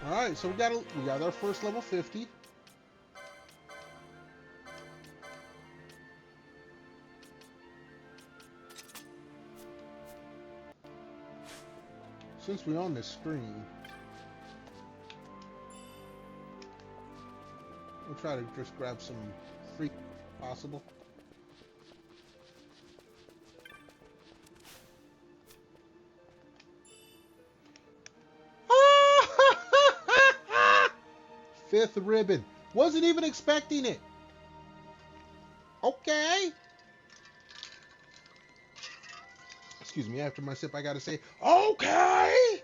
All right, so we got our first level 50. Since we're on this screen, we'll try to just grab some free possible. Fifth ribbon. Wasn't even expecting it. Okay. Excuse me, after my sip, I gotta say, okay.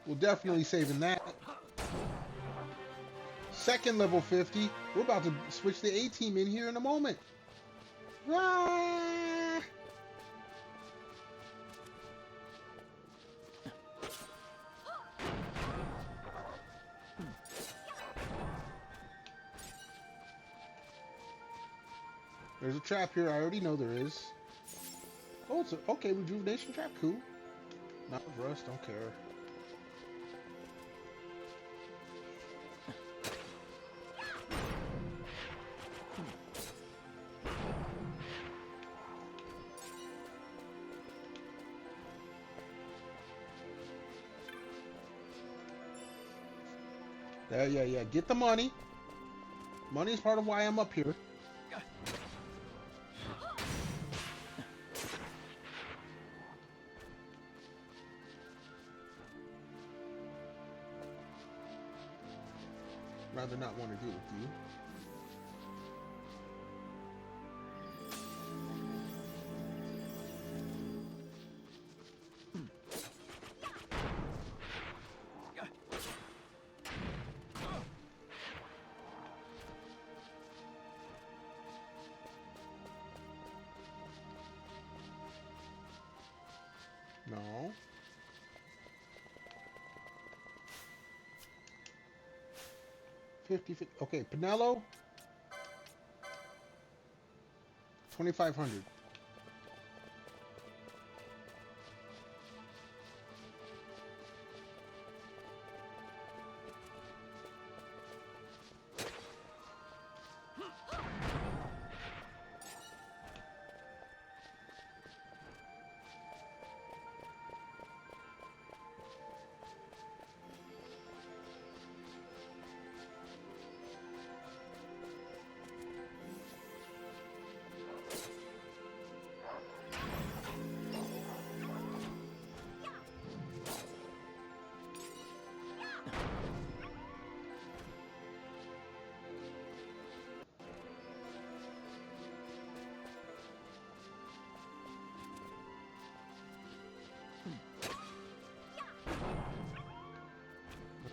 We're definitely saving that. Second level 50. We're about to switch the A-team in here in a moment. Ah! There's a trap here. I already know there is. Oh, it's a, okay, rejuvenation trap. Cool. Not with rust. Don't care. Yeah. Get the money. Money is part of why I'm up here. Rather not want to deal with you. No. $50. Okay, Pinello. 2,500.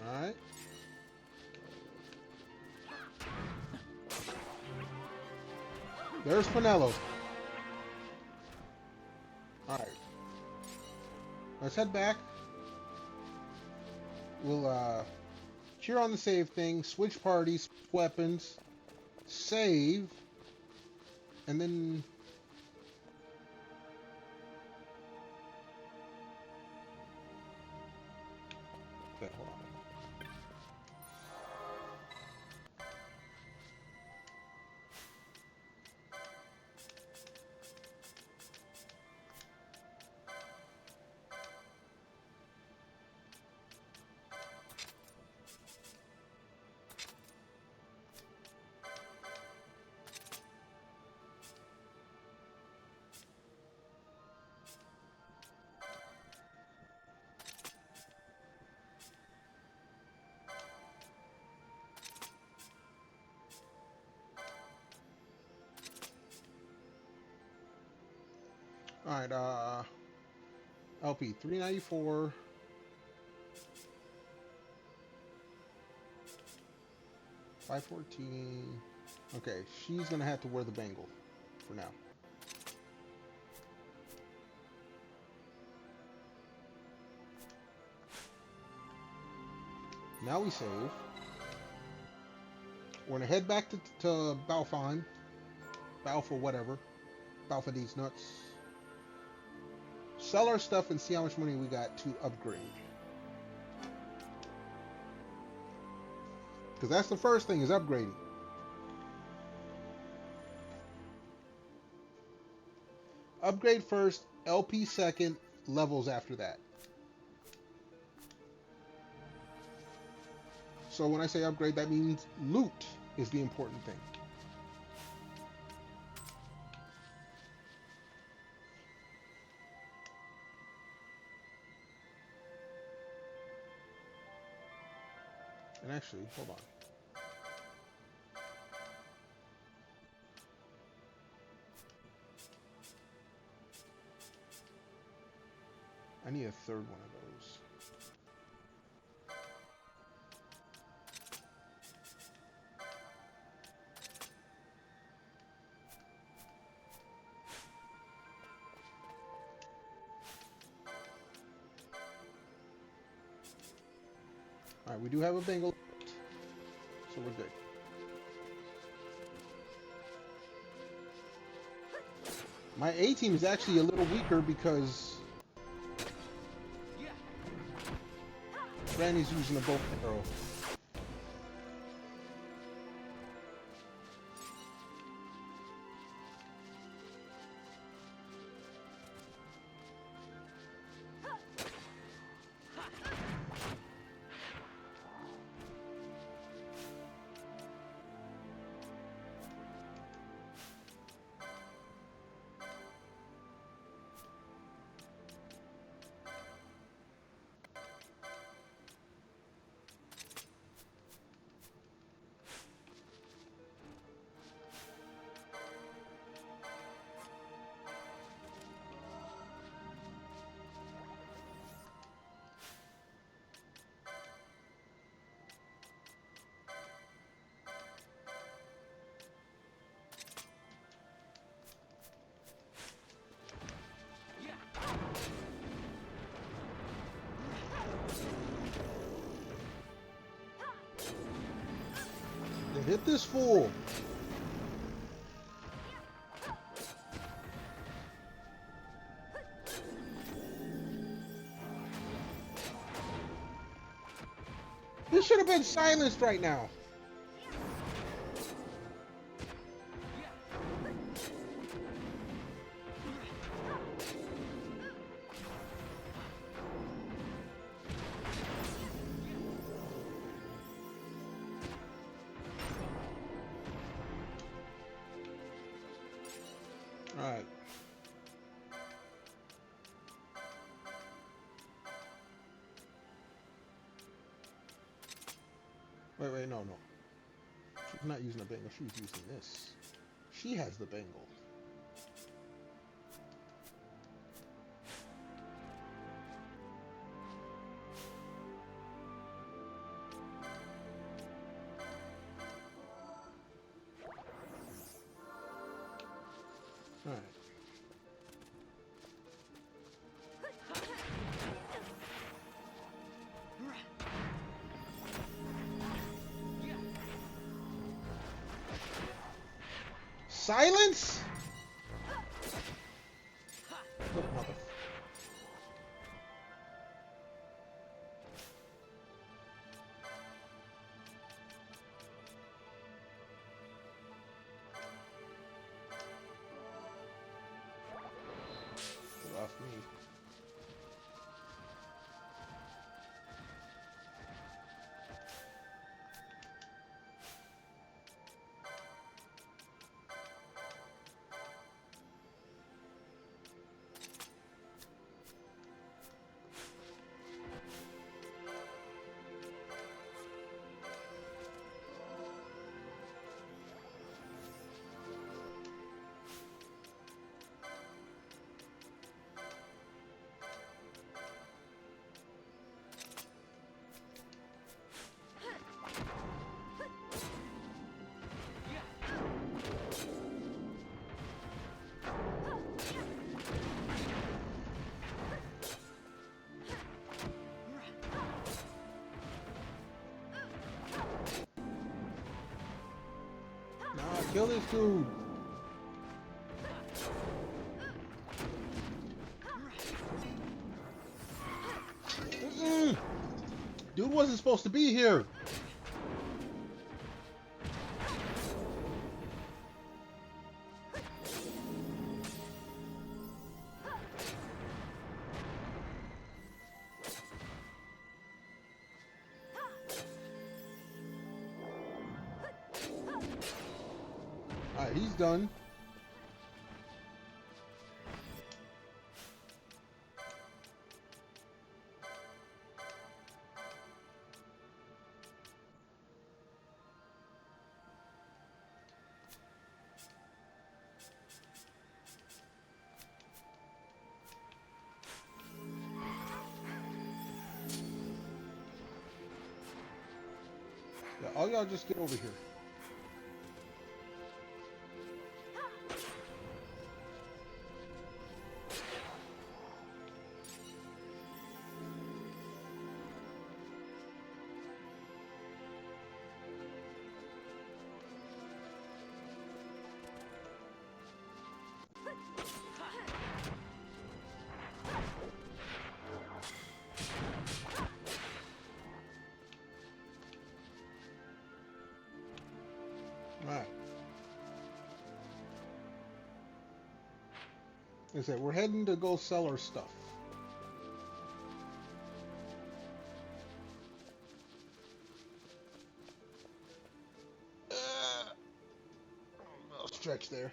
Alright. There's Pinello. Alright. Let's head back. We'll cheer on the save thing, switch parties, weapons, save, and then okay, hold on. Alright, LP 394. $514. Okay, she's gonna have to wear the bangle for now. Now we save. We're gonna head back to Balfine. Balfa whatever. Balfa these nuts. Sell our stuff and see how much money we got to upgrade. Because that's the first thing, is upgrading. Upgrade first, LP second, levels after that. So when I say upgrade, that means loot is the important thing. And actually, hold on. I need a third one of those. Alright, we do have a Bengal, so we're good. My A team is actually a little weaker because Granny's using a bow and arrow. Hit this fool. This should have been silenced right now. Alright. Wait, no. She's not using the Bengal, she's using this. She has the Bengal. Alright. Silence? Look, mother. Get off me. Kill this dude. Dude wasn't supposed to be here. Alright, he's done. Yeah, all y'all just get over here. Is that we're heading to go sell our stuff. I'll stretch there.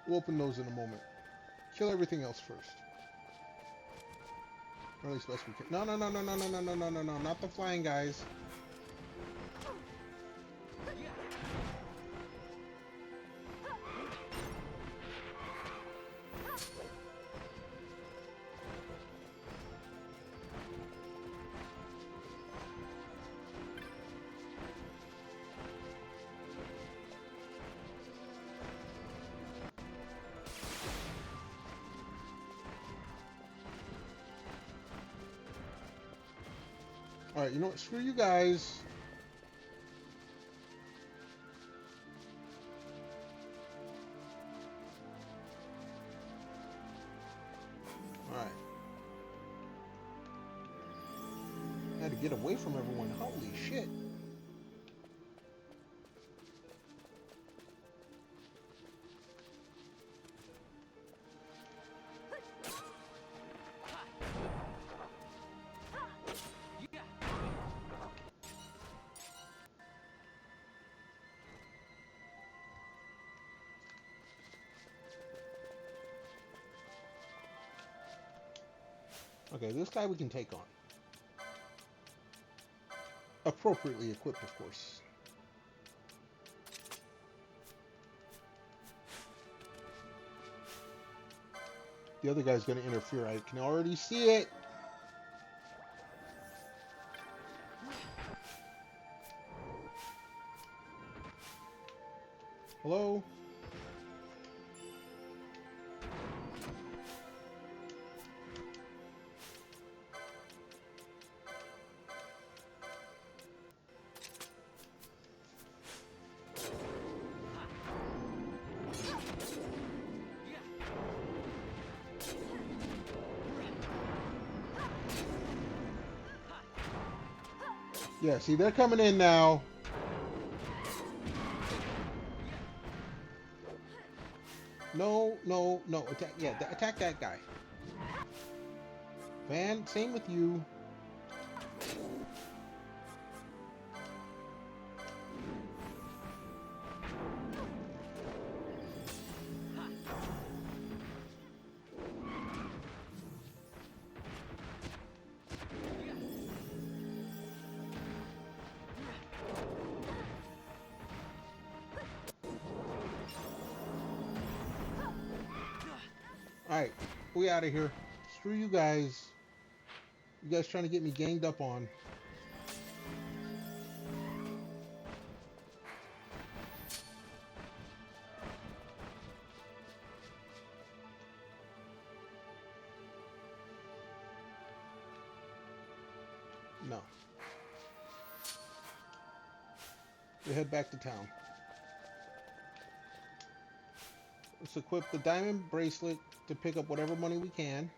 We'll open those in a moment. Kill everything else first. Or at least best we can. No, no, no, no, no, no, no, no, no, no, no. Not the flying guys. Alright, you know what? Screw you guys. Alright. I had to get away from everyone. Holy shit. Okay, this guy we can take on. Appropriately equipped, of course. The other guy's going to interfere. I can already see it. Hello? Yeah, see, they're coming in now. No, no, no. Attack, yeah, attack that guy. Man, same with you. Alright, we out of here. Screw you guys. You guys trying to get me ganged up on. No. We head back to town. Let's equip the diamond bracelet to pick up whatever money we can.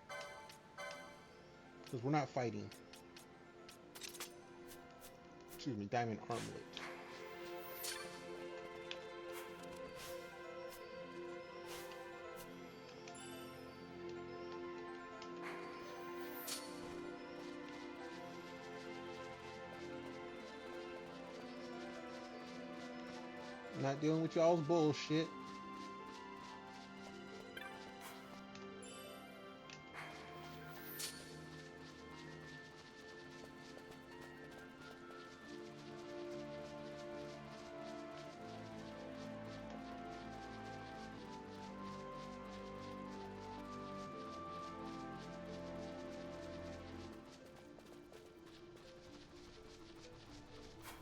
Because we're not fighting. Excuse me, diamond armlet. I'm not dealing with y'all's bullshit.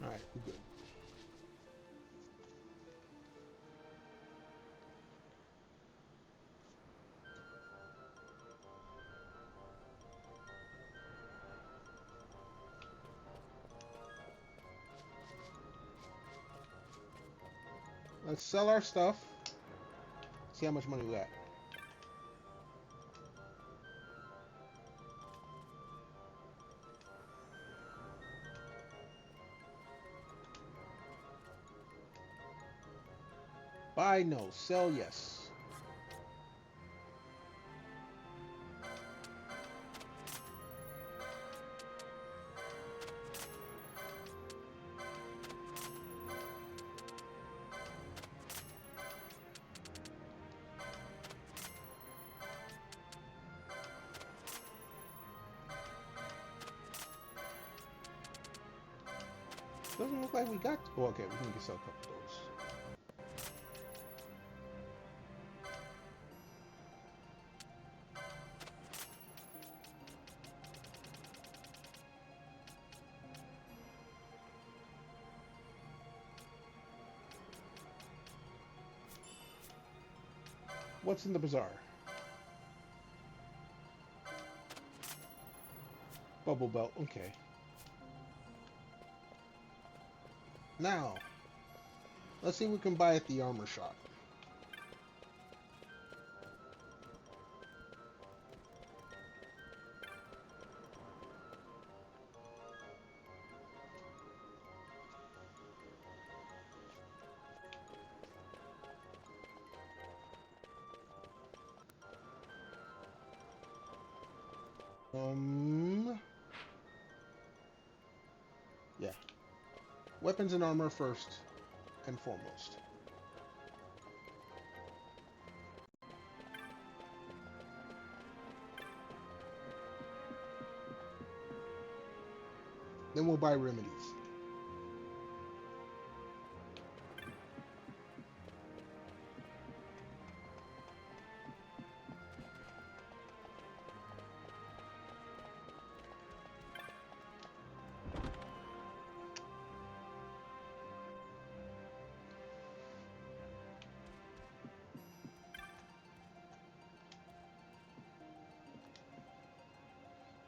Alright, we're good. Let's sell our stuff. See how much money we got. Buy no, sell yes. Doesn't look like we got. Oh, okay, we can sell a couple of those. What's in the bazaar? Bubble belt. Okay. Now, let's see what we can buy at the armor shop. Yeah. Weapons and armor first and foremost. Then we'll buy remedies.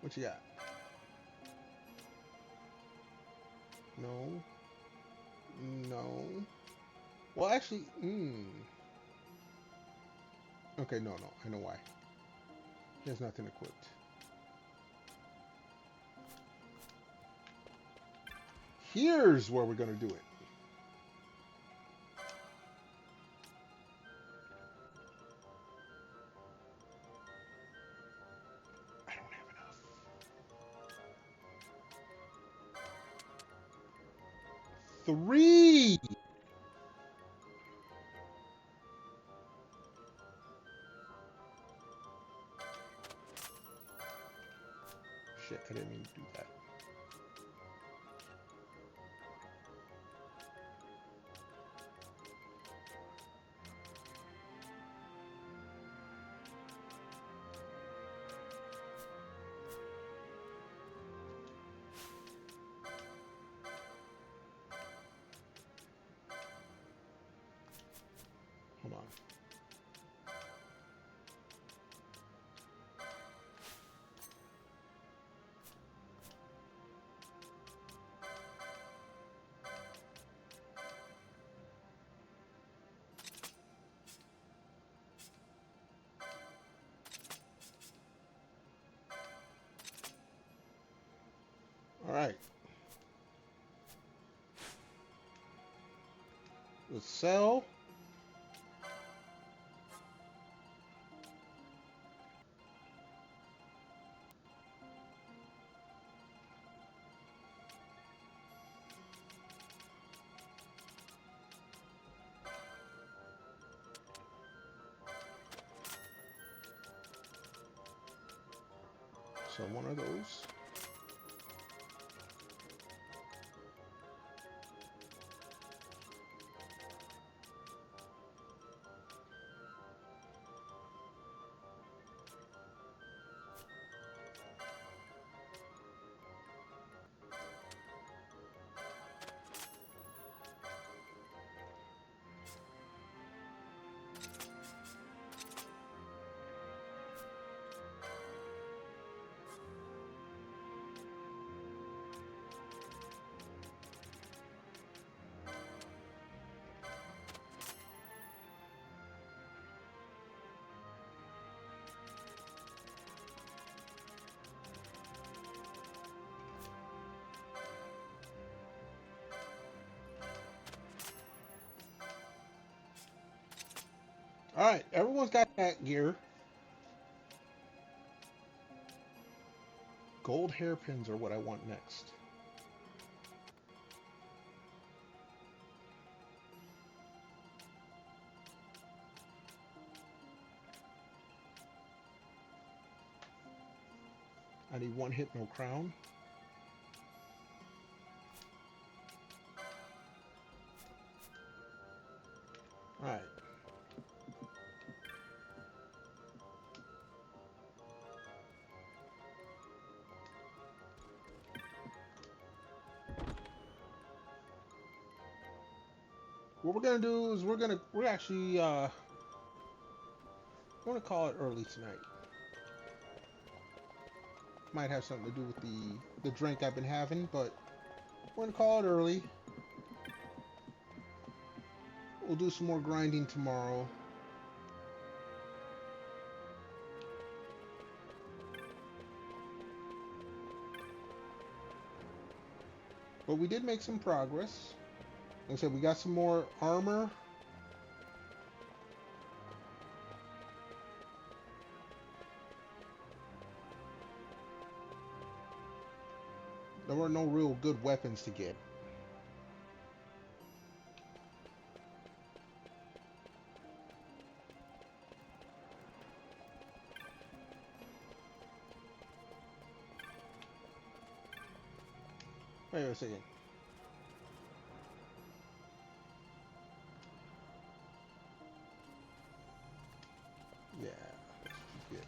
What you got? No. No. Well, actually, okay, no. I know why. He has nothing equipped. Here's where we're going to do it. I don't have enough. 3! Shit, I didn't mean to do that. Hold on. All right. Let's sell. So one of those. Alright, everyone's got that gear. Gold hairpins are what I want next. I need one hit, no crown. Alright. What we're gonna do is we're gonna call it early tonight. Might have something to do with the drink I've been having, but we're gonna call it early. We'll do some more grinding tomorrow. But we did make some progress. Like I said, we got some more armor. There were no real good weapons to get. Wait a second. Yeah, that's good.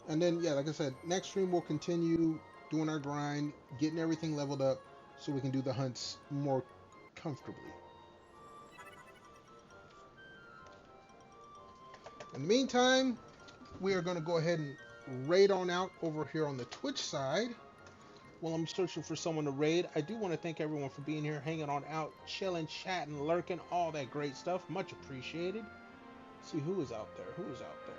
And then, yeah, like I said, next stream we'll continue doing our grind, getting everything leveled up so we can do the hunts more comfortably. In the meantime, we are going to go ahead and raid on out over here on the Twitch side. While I'm searching for someone to raid, I do want to thank everyone for being here, hanging on out, chilling, chatting, lurking, all that great stuff. Much appreciated. Let's see who is out there. Who is out there?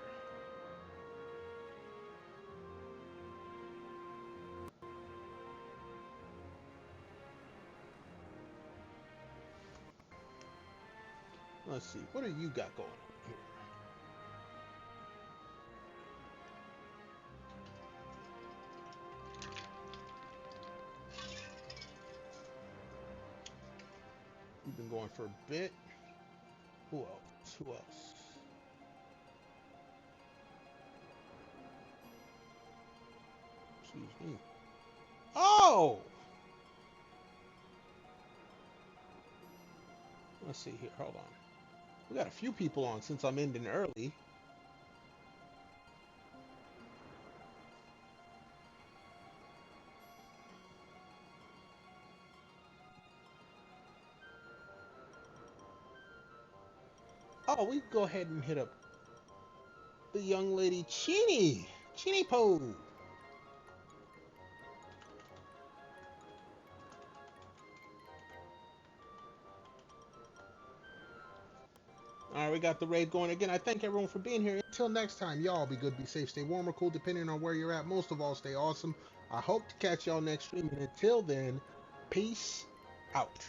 Let's see. What do you got going on here? You've been going for a bit. Who else? Who else? Excuse me. Oh! Let's see here. Hold on. We got a few people on since I'm ending early. Oh, we can go ahead and hit up the young lady Chini. Chini Po. Alright, we got the raid going again. I thank everyone for being here. Until next time, y'all be good, be safe, stay warm or cool, depending on where you're at. Most of all, stay awesome. I hope to catch y'all next stream. And until then, peace out.